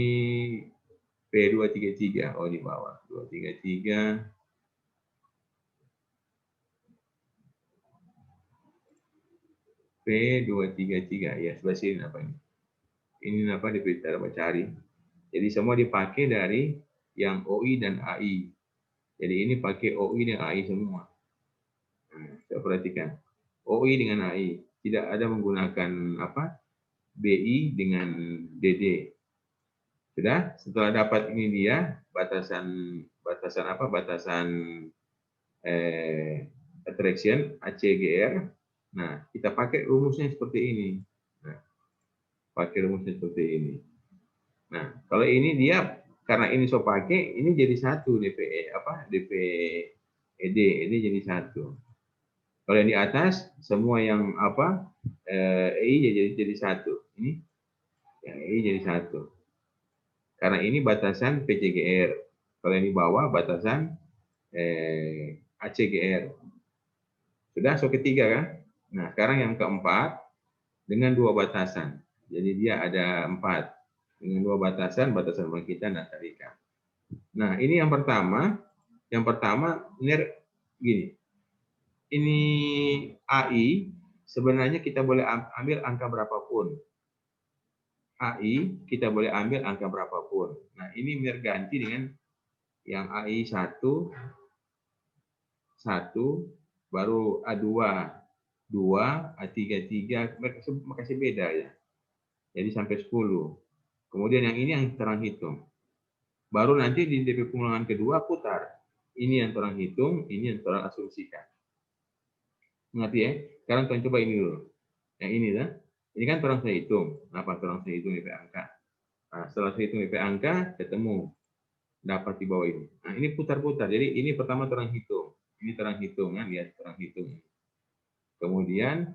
P233, oh di bawah 233. P233 ya, sebelah sini apa ini? Ini apa DP cara cari. Jadi semua dipakai dari yang OI dan AI. Jadi ini pakai OI dan AI semua. Nah, saya perhatikan. OI dengan AI, tidak ada menggunakan BI dengan DD. Sudah, setelah dapat ini dia batasan attraction ACGR. Nah, kita pakai rumusnya seperti ini. Nah, pakai rumusnya seperti ini. Nah, kalau ini dia karena ini so pakai, ini jadi satu DPED ini jadi satu. Kalau yang di atas semua yang EI jadi satu. Ini yang EI jadi satu. Karena ini batasan PCGR. Kalau yang di bawah batasan ACGR. Sudah so ketiga kan? Nah, sekarang yang keempat dengan dua batasan. Jadi dia ada 4. Dengan dua batasan bangkitan dan tarikan. Nah, ini yang pertama. Yang pertama gini. Ini AI sebenarnya kita boleh ambil angka berapapun. AI kita boleh ambil angka berapapun. Nah, ini ganti dengan yang AI 1 baru A2 2 A3 3 makasih beda ya. Jadi sampai 10. Kemudian yang ini yang terang hitung. Baru nanti di DP pengulangan kedua putar. Ini yang terang hitung, ini yang terang asumsikan. Mengerti ya? Sekarang kalian coba ini dulu. Yang ini dah. Ini kan orang saya hitung. Apa orang saya hitung DP angka? Nah, setelah saya hitung DP angka, ketemu dapat di bawah ini. Nah, ini putar-putar. Jadi ini pertama orang hitung. Ini orang hitung kan, lihat orang hitung. Kemudian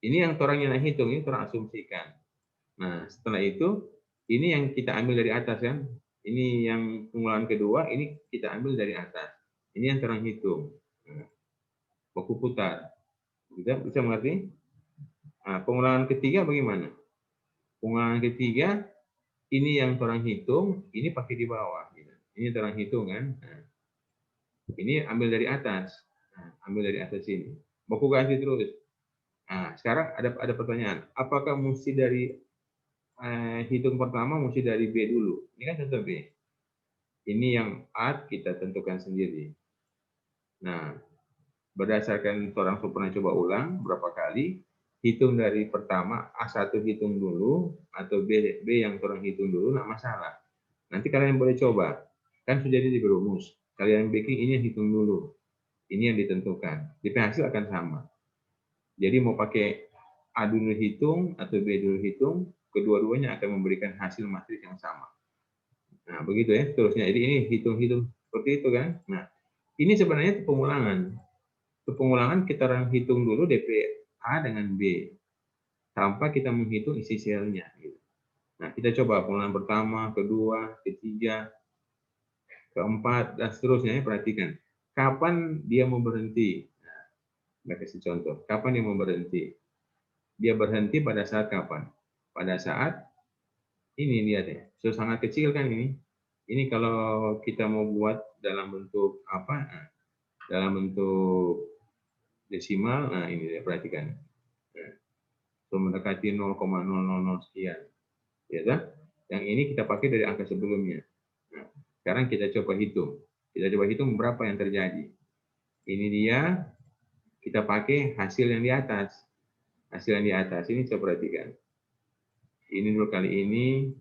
ini yang orangnya hitung, ini orang asumsikan. Nah, setelah itu ini yang kita ambil dari atas kan. Ini yang pengulangan kedua, ini kita ambil dari atas. Ini yang orang hitung. Nah, baku putar. Bisa mengerti? Nah, pengulangan ketiga bagaimana? Pengulangan ketiga, ini yang orang hitung, ini pakai di bawah. Ini orang hitung kan. Nah, ini ambil dari atas. Nah, ambil dari atas sini. Baku ganti terus. Nah, sekarang ada pertanyaan. Apakah mesti dari hitung pertama, mesti dari B dulu? Ini kan contoh B. Ini yang A kita tentukan sendiri. Nah, berdasarkan orang pernah coba ulang berapa kali, hitung dari pertama A1 hitung dulu atau B yang orang hitung dulu, nggak masalah. Nanti kalian boleh coba, kan sudah jadi berumus. Kalian bikin ini yang hitung dulu, ini yang ditentukan. DP hasil akan sama. Jadi mau pakai A dulu hitung atau B dulu hitung, kedua-duanya akan memberikan hasil matris yang sama. Nah begitu ya, terusnya. Jadi ini hitung-hitung seperti itu kan. Nah ini sebenarnya pengulangan. Untuk pengulangan kita hitung dulu DP A dengan B tanpa kita menghitung isi selnya. Gitu. Nah, kita coba pengulangan pertama, kedua, ketiga, keempat, dan seterusnya. Perhatikan, kapan dia mau berhenti? Nah, saya kasih contoh. Kapan dia mau berhenti? Dia berhenti pada saat kapan? Pada saat ini, lihat ya, sangat kecil kan ini. Ini kalau kita mau buat dalam bentuk apa? Nah, dalam bentuk desimal, nah ini ya, perhatikan. Nah, mendekati 0,000 sekian. Ya kan? Yang ini kita pakai dari angka sebelumnya. Nah, sekarang kita coba hitung. Kita coba hitung berapa yang terjadi. Ini dia, kita pakai hasil yang di atas. Hasil yang di atas ini coba perhatikan. Ini dulu kali ini,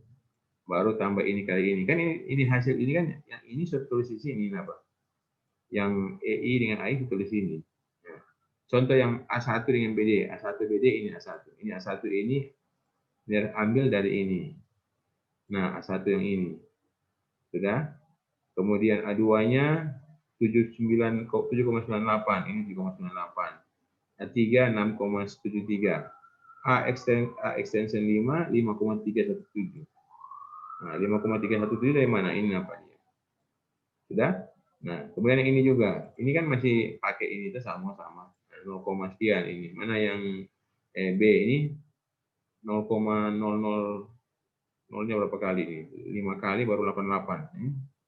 baru tambah ini kali ini. Kan ini hasil ini kan, yang ini saya tulis di sini apa? Yang EI dengan AI ditulis ini. Nah, contoh yang A1 dengan BD, A1 BD ini A1. Ini A1 ini ambil dari ini. Nah, A1 yang ini. Sudah. Kemudian A2-nya 7,98, ini 7,98. A3 6,73. A extension 5 5,317. Nah, 5,317 dari mana? Ini apa dia? Sudah? Nah, kemudian yang ini juga. Ini kan masih pakai ini itu sama-sama. 0, sekian ini. Mana yang B ini 0,00 nolnya berapa kali ini? 5 kali baru 88.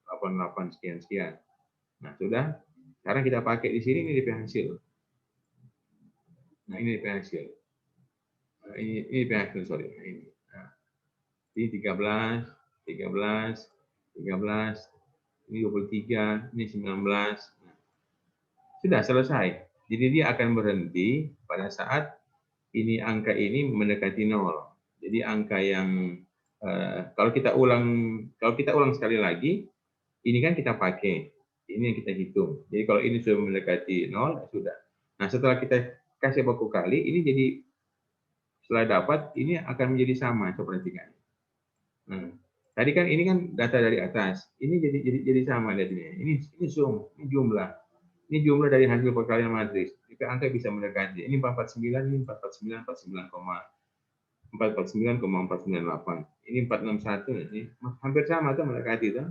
88 sekian-sekian. Nah, sudah. Sekarang kita pakai di sini, ini DP hasil. Nah, ini DP hasil. Nah, ini DP hasil, sorry. Nah, ini. Nah, ini 13, 13, 13, ini 23, ini 19. Nah, sudah selesai. Jadi dia akan berhenti pada saat ini angka ini mendekati 0. Jadi angka yang kalau kita ulang sekali lagi, ini kan kita pakai, ini yang kita hitung. Jadi kalau ini sudah mendekati 0, sudah. Nah, setelah kita kasih baku kali, ini jadi setelah dapat, ini akan menjadi sama. Coba perhatikan. Nah, tadi kan ini kan data dari atas, ini jadi sama lihatnya. Ini sum, ini jumlah. Ini jumlah dari hasil perkalian matriks. Jika angka bisa mendekati. Ini 449, ini 449, 449,498. Ini 461, ini hampir sama tuh mendekati itu.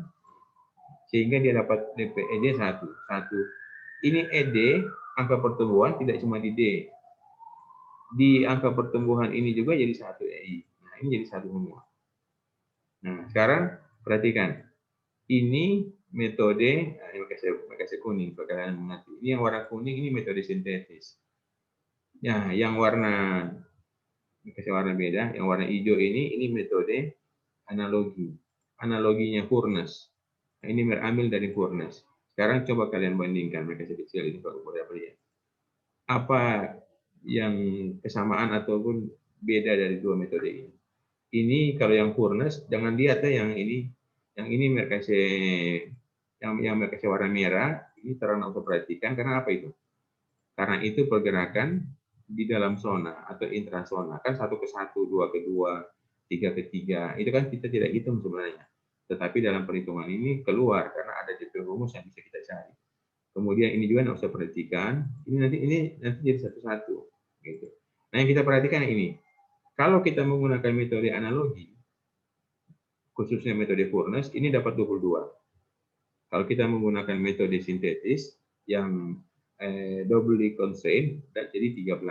Sehingga dia dapat DP ED 1. Ini ED, angka pertumbuhan tidak cuma di D. Di angka pertumbuhan ini juga jadi 1 EI. Nah, ini jadi 1 semua. Nah, sekarang perhatikan. Ini metode, nah, ini kasih kuning, kalian mengerti. Ini yang warna kuning, ini metode sintetis. Ya, yang warna kasih warna beda, yang warna hijau ini metode analogi. Analoginya Furness. Nah, ini ambil dari Furness. Sekarang coba kalian bandingkan, mereka kecil ini Pak ya. Apa yang kesamaan ataupun beda dari dua metode ini? Ini kalau yang Furness, jangan lihat ya yang ini mereka warna merah, ini terang untuk perhatikan karena apa itu? Karena itu pergerakan di dalam zona atau intrasona kan 1 ke 1, 2 ke 2, 3 ke 3. Itu kan kita tidak hitung sebenarnya. Tetapi dalam perhitungan ini keluar karena ada DP rumus yang bisa kita cari. Kemudian ini juga harus perhatikan. Ini nanti jadi satu-satu gitu. Nah, yang kita perhatikan ini. Kalau kita menggunakan metode analogi, khususnya metode Furness, ini dapat 22. Kalau kita menggunakan metode sintetis yang doubly constraint, jadi 13.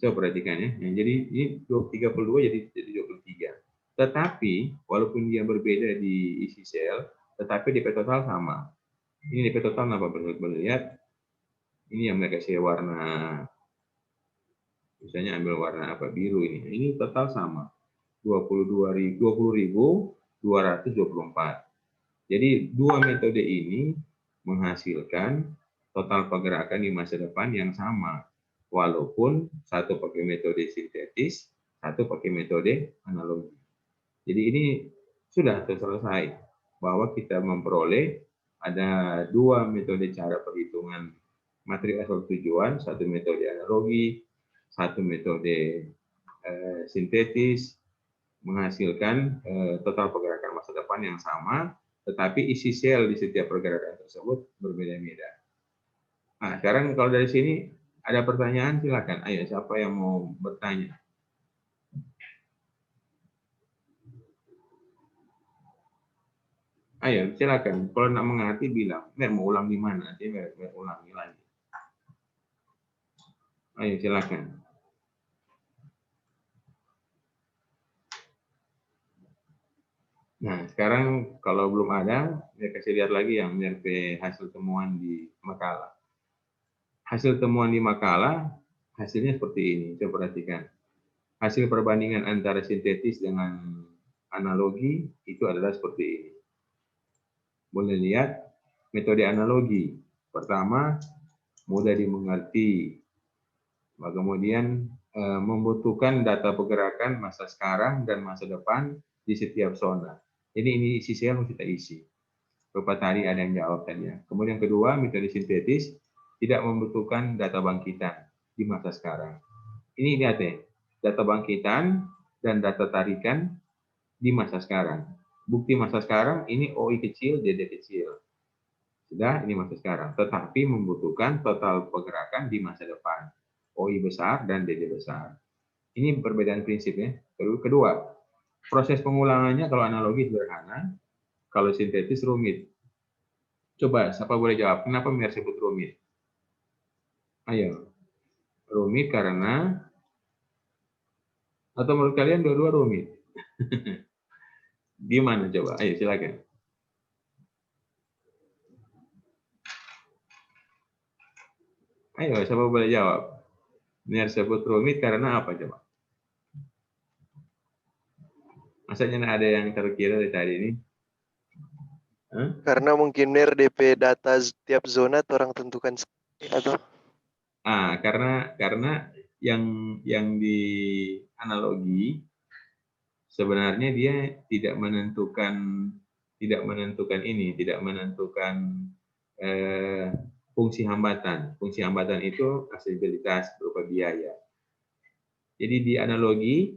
Coba perhatikan ya. Jadi ini 32 jadi 23. Tetapi walaupun dia berbeda di isi sel, tetapi DP total sama. Ini DP total apa lihat? Ini yang mereka kasih warna, misalnya ambil warna apa biru ini. Ini total sama. 20.224. Jadi dua metode ini menghasilkan total pergerakan di masa depan yang sama, walaupun satu pakai metode sintetis, satu pakai metode analogi. Jadi ini sudah selesai bahwa kita memperoleh ada dua metode cara perhitungan matriks asal tujuan, satu metode analogi, satu metode sintetis, menghasilkan total pergerakan masa depan yang sama, tetapi isi sel di setiap pergerakan tersebut berbeda-beda. Nah, sekarang kalau dari sini ada pertanyaan silakan. Ayo, siapa yang mau bertanya? Ayo, silakan. Kalau nak mengerti bilang, mau ulang di mana? Nanti ulangi lagi. Ayo, silakan. Nah, sekarang kalau belum ada, saya kasih lihat lagi yang MRP hasil temuan di makalah. Hasil temuan di makalah, hasilnya seperti ini. Coba perhatikan. Hasil perbandingan antara sintetis dengan analogi itu adalah seperti ini. Boleh lihat metode analogi. Pertama, mudah dimengerti. Kemudian membutuhkan data pergerakan masa sekarang dan masa depan di setiap zona. Jadi ini isi sel kita isi. Beberapa tadi ada yang jawab tadi ya. Kemudian kedua, metode sintetis tidak membutuhkan data bangkitan di masa sekarang. Ini lihat ya, data bangkitan dan data tarikan di masa sekarang. Bukti masa sekarang ini OI kecil, DD kecil. Sudah, ini masa sekarang. Tetapi membutuhkan total pergerakan di masa depan. OI besar dan DD besar. Ini perbedaan prinsip ya. Kedua, proses pengulangannya kalau analogi sederhana, kalau sintetis rumit. Coba, siapa boleh jawab? Kenapa Mir sebut rumit? Ayo. Rumit karena, atau menurut kalian dua-dua rumit? Di mana coba? Ayo, silakan. Ayo, siapa boleh jawab? Mir sebut rumit karena apa coba? Masanya ada yang terkira dari tadi ini? Karena mungkin Mir DP data tiap zona orang tentukan atau karena yang di analogi sebenarnya dia tidak menentukan fungsi hambatan. Fungsi hambatan itu aksesibilitas berupa biaya. Jadi di analogi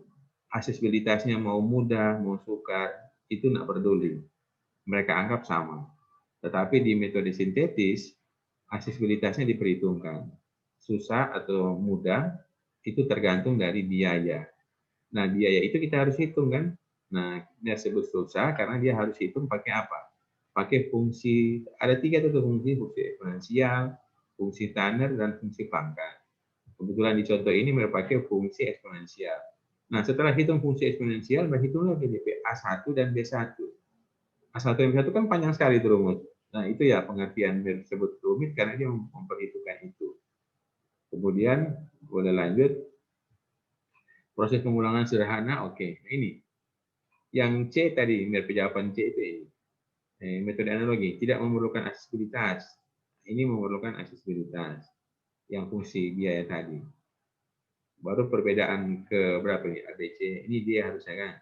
aksesibilitasnya mau mudah, mau sukar, itu tidak peduli. Mereka anggap sama. Tetapi di metode sintetis, aksesibilitasnya diperhitungkan. Susah atau mudah, itu tergantung dari biaya. Nah, biaya itu kita harus hitung kan. Nah, ini disebut susah karena dia harus hitung pakai apa? Pakai fungsi, ada 3 tuh fungsi eksponensial, fungsi Tanner, dan fungsi pangkat. Kebetulan di contoh ini pakai fungsi eksponensial. Nah, setelah hitung fungsi eksponensial, berhitung lagi DP A1 dan B1. A1 dan B1 kan panjang sekali itu rumus. Nah, itu ya pengertian disebut rumit karena dia memperhitungkan itu. Kemudian, boleh lanjut. Proses pengulangan sederhana, oke. Ini. Yang C tadi, jawaban C itu ini. Metode analogi, tidak memerlukan aksesibilitas. Ini memerlukan aksesibilitas. Yang fungsi biaya tadi. Baru perbedaan ke berapa nih? ABC. Ini dia harusnya kan.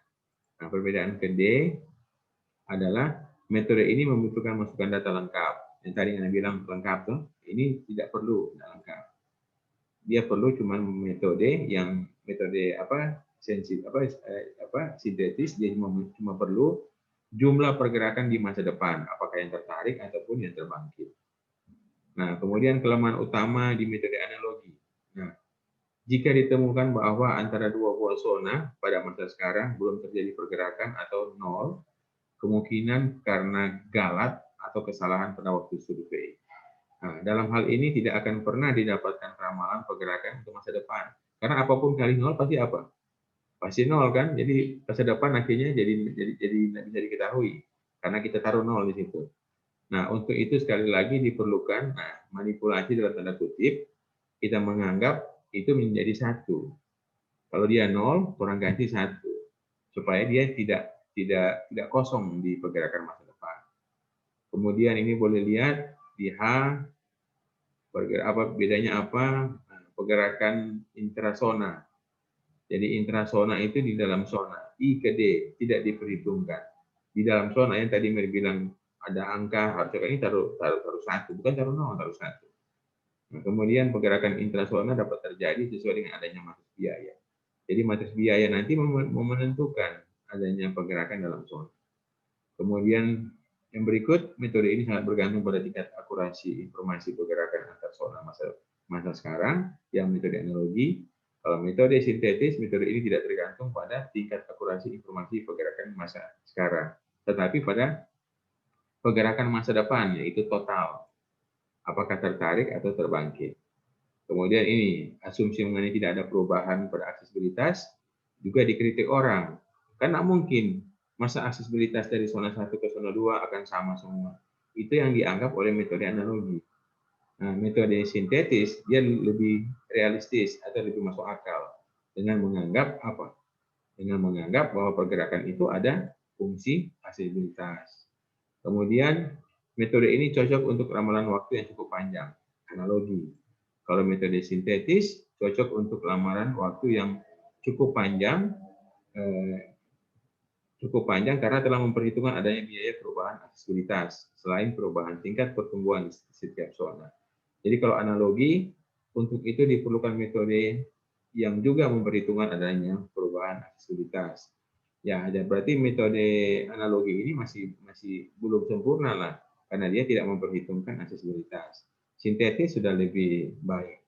Nah, perbedaan ke D adalah metode ini membutuhkan masukan data lengkap. Yang tadi Anda bilang lengkap tuh, ini tidak perlu lengkap. Dia perlu cuma metode sintetis, dia cuma perlu jumlah pergerakan di masa depan, apakah yang tertarik ataupun yang terbangkit. Nah, kemudian kelemahan utama di metode analogi. Nah, jika ditemukan bahwa antara dua buah zona pada masa sekarang belum terjadi pergerakan atau nol, kemungkinan karena galat atau kesalahan pada waktu survei. Nah, dalam hal ini tidak akan pernah didapatkan ramalan pergerakan untuk masa depan. Karena apapun kali nol pasti apa? Pasti nol kan? Jadi masa depan akhirnya jadi tidak bisa diketahui karena kita taruh nol di situ. Nah, untuk itu sekali lagi diperlukan manipulasi dalam tanda kutip, kita menganggap itu menjadi 1. Kalau dia 0, kurang ganti 1 supaya dia tidak kosong di pergerakan masa depan. Kemudian ini boleh lihat di H bedanya apa? Pergerakan intrasona. Jadi intrasona itu di dalam zona. I ke D tidak diperhitungkan. Di dalam zona yang tadi Mer bilang ada angka, harusnya ini taruh 1, bukan taruh 0, taruh 1. Nah, kemudian pergerakan intrasona dapat terjadi sesuai dengan adanya matriks biaya. Jadi matriks biaya nanti menentukan adanya pergerakan dalam zona. Kemudian Yang berikut, metode ini sangat bergantung pada tingkat akurasi informasi pergerakan antar zona masa sekarang, yang metode analogi. Kalau metode sintetis, metode ini tidak tergantung pada tingkat akurasi informasi pergerakan masa sekarang, tetapi pada pergerakan masa depan, yaitu total. Apakah tertarik atau terbangkit. Kemudian ini, asumsi mengenai tidak ada perubahan pada aksesibilitas juga dikritik orang. Karena mungkin masa aksesibilitas dari zona 1 ke zona 2 akan sama semua. Itu yang dianggap oleh metode analogi. Nah, metode sintetis dia lebih realistis atau lebih masuk akal dengan menganggap apa? Dengan menganggap bahwa pergerakan itu ada fungsi aksesibilitas. Kemudian metode ini cocok untuk ramalan waktu yang cukup panjang, analogi. Kalau metode sintetis cocok untuk ramalan waktu yang cukup panjang karena telah memperhitungkan adanya biaya perubahan aksesibilitas selain perubahan tingkat pertumbuhan di setiap zona. Jadi kalau analogi, untuk itu diperlukan metode yang juga memperhitungkan adanya perubahan aksesibilitas. Ya, berarti metode analogi ini masih belum sempurna lah, karena dia tidak memperhitungkan aksesibilitas. Sintetis sudah lebih baik.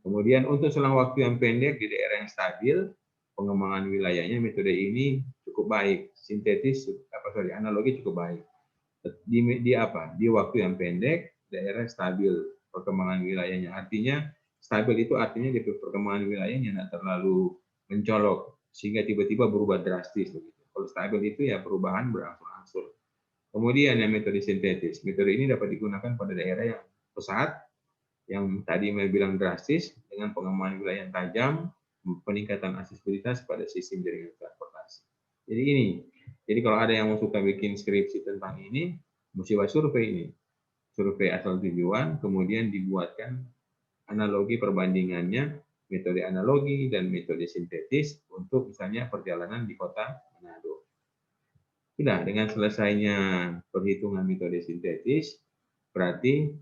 Kemudian untuk selang waktu yang pendek di daerah yang stabil, pengembangan wilayahnya metode ini cukup baik. Analogi cukup baik. Di waktu yang pendek, daerah stabil perkembangan wilayahnya. Artinya stabil itu artinya di perkembangan wilayahnya tidak terlalu mencolok sehingga tiba-tiba berubah drastis. Kalau stabil itu ya perubahan berangsur-angsur. Kemudian yang metode sintetis. Metode ini dapat digunakan pada daerah yang pesat, yang tadi saya bilang drastis, dengan pengembangan wilayah yang tajam, peningkatan aksesibilitas pada sistem jaringan transportasi. Jadi ini. Jadi kalau ada yang mau suka bikin skripsi tentang ini, mesti buat survei ini. Survei asal tujuan, kemudian dibuatkan analogi perbandingannya, metode analogi dan metode sintetis untuk misalnya perjalanan di kota Manado. Sudah, dengan selesainya perhitungan metode sintetis, berarti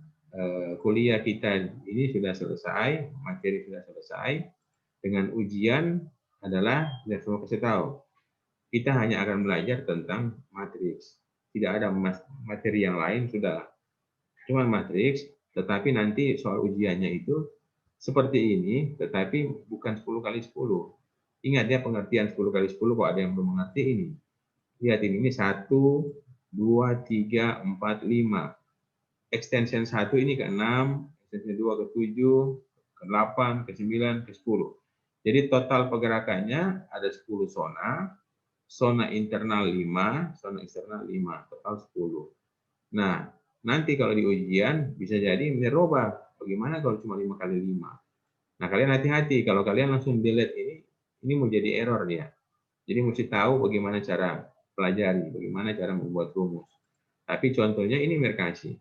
kuliah kita ini sudah selesai, materi sudah selesai. Dengan ujian adalah, saya semua kasih tahu, kita hanya akan belajar tentang matriks. Tidak ada materi yang lain, sudah. Cuma matriks, tetapi nanti soal ujiannya itu seperti ini, tetapi bukan 10 kali 10. Ingat ya pengertian 10 kali 10, kalau ada yang belum mengerti ini. Lihat ini 1, 2, 3, 4, 5. Extension 1 ini ke 6, extension 2 ke 7, ke 8, ke 9, ke 10. Jadi total pergerakannya ada 10 zona, zona internal 5, zona eksternal 5, total 10. Nah, nanti kalau di ujian bisa jadi merubah. Bagaimana kalau cuma 5 kali 5? Nah, kalian hati-hati. Kalau kalian langsung delete ini mau jadi error dia. Jadi mesti tahu bagaimana cara pelajari, bagaimana cara membuat rumus. Tapi contohnya ini Mer kasih.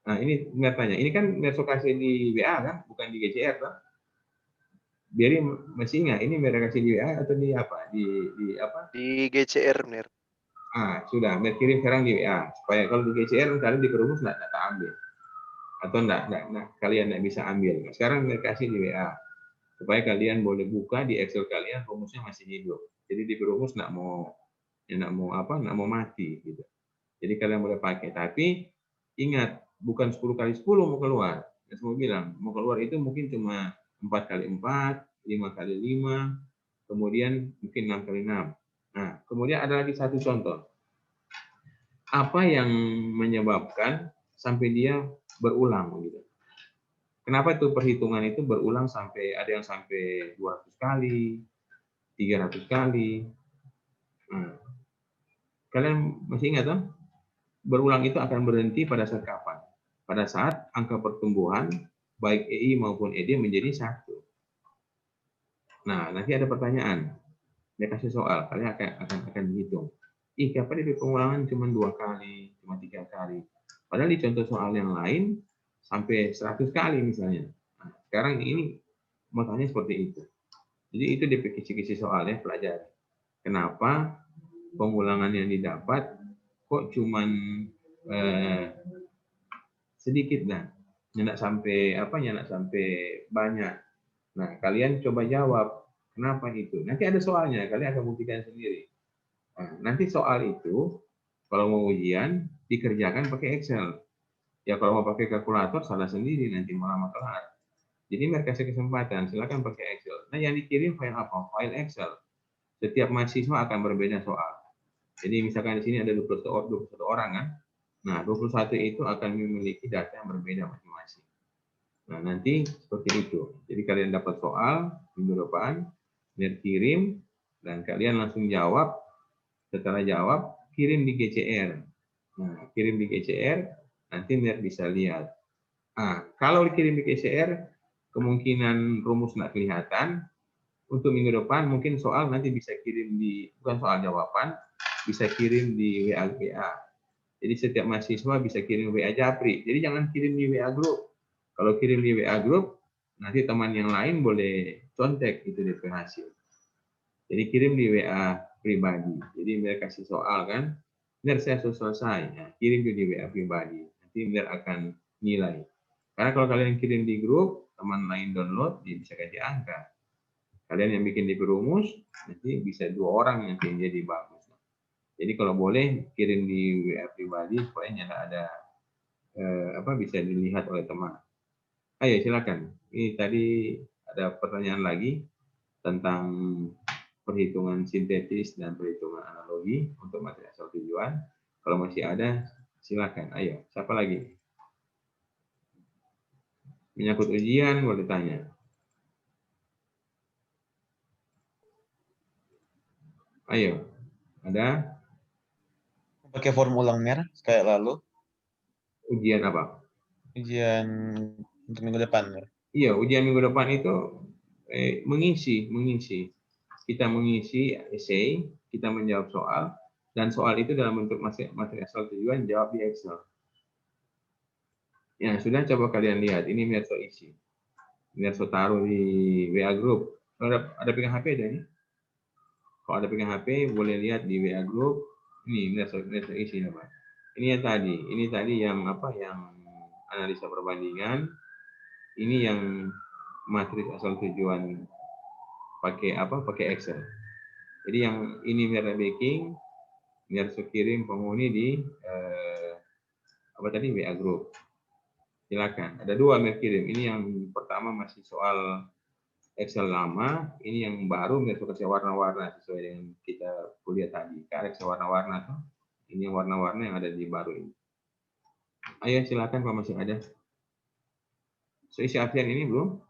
Nah, ini Mer tanya. Ini kan Mer kasih di WA kan, bukan di GCR kan? Biar masih ingat, ini Mer kasih di WA atau di apa? Di apa? Di GCR, Mir. Sudah, Mer kirim sekarang di WA. Supaya kalau di GCR kalian di perumus nggak ambil. Atau kalian nggak bisa ambil. Sekarang Mer kasih di WA. Supaya kalian boleh buka di Excel kalian, rumusnya masih hidup. Jadi di perumus nggak mau mati gitu. Jadi kalian boleh pakai. Tapi ingat, bukan 10 kali 10 mau keluar. Saya mau bilang, mau keluar itu mungkin cuma 4 kali 4, 5 kali 5, kemudian mungkin 6 kali 6. Nah, kemudian ada lagi satu contoh. Apa yang menyebabkan sampai dia berulang gitu? Kenapa itu perhitungan itu berulang sampai ada yang sampai 200 kali, 300 kali? Nah, kalian masih ingat kan? Berulang itu akan berhenti pada saat kapan? Pada saat angka pertumbuhan baik EI maupun ED menjadi 1. Nah, nanti ada pertanyaan. Dia kasih soal, kalian akan dihitung. Kapan di pengulangan cuma 2 kali, cuma 3 kali. Padahal di contoh soal yang lain sampai 100 kali misalnya. Nah, sekarang ini mau tanya seperti itu. Jadi itu di kisi-kisi soalnya pelajari. Kenapa pengulangan yang didapat kok cuman sedikit nah, nggak sampai banyak. Nah, kalian coba jawab kenapa itu. Nanti ada soalnya, kalian akan buktikan sendiri. Nah, nanti soal itu kalau mau ujian dikerjakan pakai Excel. Ya kalau mau pakai kalkulator salah sendiri, nanti malah kelar. Jadi Mer kasih kesempatan, silakan pakai Excel. Nah yang dikirim file apa? File Excel. Setiap mahasiswa akan berbeda soal. Jadi misalkan di sini ada 21 orang kan. Nah 21 itu akan memiliki data yang berbeda masing-masing. Nah nanti seperti itu. Jadi kalian dapat soal minggu depan, Mer kirim, dan kalian langsung jawab. Setelah jawab, kirim di GCR. Nah, kirim di GCR, nanti Mer bisa lihat. Nah, kalau dikirim di GCR, kemungkinan rumus nggak kelihatan. Untuk minggu depan, mungkin soal nanti bisa kirim di, bukan soal jawaban, bisa kirim di WA. Jadi setiap mahasiswa bisa kirim WA Japri. Jadi jangan kirim di WA Group. Kalau kirim di WA Group, nanti teman yang lain boleh contek itu DP hasil. Jadi kirim di WA pribadi. Jadi Mer kasih soal kan, Mer saya sudah selesai. Nah, kirim di WA pribadi. Nanti Mer akan nilai. Karena kalau kalian kirim di grup, teman lain download, dia bisa kasih angka. Kalian yang bikin di perumus, nanti bisa 2 orang yang jadi bagus. Jadi kalau boleh kirim di WA pribadi supaya tidak ada bisa dilihat oleh teman. Ayo silakan. Ini tadi ada pertanyaan lagi tentang perhitungan sintetis dan perhitungan analogi untuk materi asal tujuan. Kalau masih ada, silakan. Ayo, siapa lagi? Menyangkut ujian, boleh tanya. Ayo, ada? Pakai form ulang Mer kayak lalu. Ujian apa? Ujian untuk minggu depan Mer. Iya, ujian minggu depan itu mengisi. Kita mengisi essay, kita menjawab soal, dan soal itu dalam bentuk materi asal tujuan jawab di Excel. Ya, sudah coba kalian lihat. Ini Merso isi. Merso taruh di WA Group. Ada pegang HP ada ini? Kalau ada pegang HP, boleh lihat di WA Group. Ini Merso isi namanya. Ini yang tadi. Ini tadi yang yang analisa perbandingan. Ini yang materi asal tujuan pakai Excel. Jadi yang ini Mer baking, Merso kirim penghuni di WA Group. Silakan. Ada 2 Mer kirim. Ini yang pertama masih soal Excel lama, ini yang baru Merso kasih warna-warna sesuai dengan kita kuliah tadi. Kasih warna-warna tuh. Ini yang warna-warna yang ada di baru ini. Ayo silakan kalau masih ada. So, isi absen ini belum?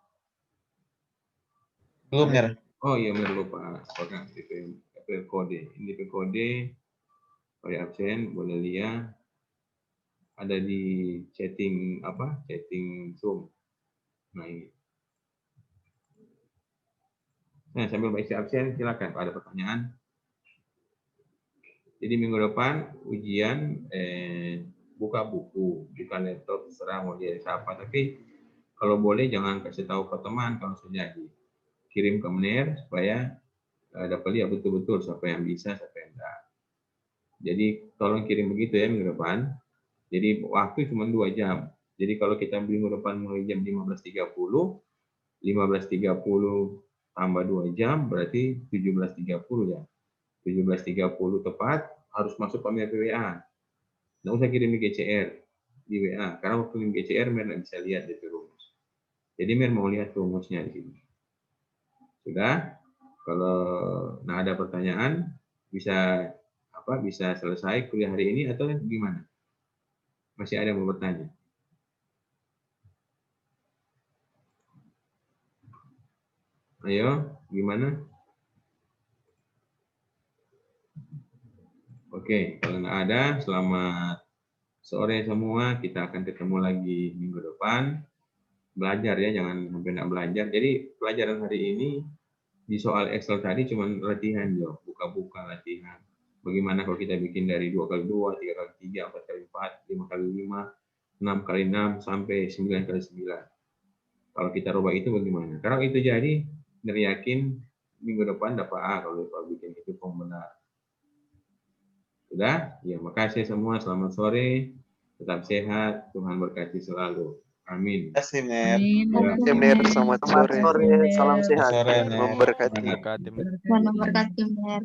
Belum Mer. Oh iya, Mer lupa. DP kode. Ini DP kode. Kode absen boleh lihat. Ada di chatting chatting Zoom. Nah ini. Nah, sambil isi absen silakan kalau ada pertanyaan. Jadi minggu depan ujian buka buku, buka laptop, terserah mau dia siapa, tapi kalau boleh jangan kasih tahu ke teman kalau sudah jadi. Kirim ke Mener supaya dapat lihat betul-betul siapa yang bisa, siapa yang enggak. Jadi tolong kirim begitu ya minggu depan. Jadi waktu cuma 2 jam. Jadi kalau kita minggu depan mulai jam 15.30 tambah 2 jam berarti 17.30 ya. 17.30 tepat harus masuk ke Mer WA. Nggak usah kirim di GCR di WA karena waktu di GCR Mer nggak bisa lihat di rumus. Jadi Mer mau lihat rumusnya di sini. Sudah? Kalau ada pertanyaan bisa selesai kuliah hari ini atau gimana? Masih ada yang mau bertanya? Ayo, gimana? Oke, kalau nggak ada, selamat sore semua. Kita akan ketemu lagi minggu depan. Belajar ya, jangan sampai nggak belajar. Jadi pelajaran hari ini di soal Excel tadi cuma latihan Jo, buka-buka latihan. Bagaimana kalau kita bikin dari 2x2, 3x3, 4x4, 5x5, 6x6 sampai 9x9. Kalau kita rubah itu bagaimana? Kalau itu jadi, yakin minggu depan dapat A kalau bikin itu benar. Sudah? Ya, makasih semua. Selamat sore. Tetap sehat. Tuhan berkati selalu. Amin. Terima kasih Mer. Ya, Mer, selamat sore. Sore. Salam sehat. Sore, Mer. Memberkati. Berkati. Tuhan memberkati Mer.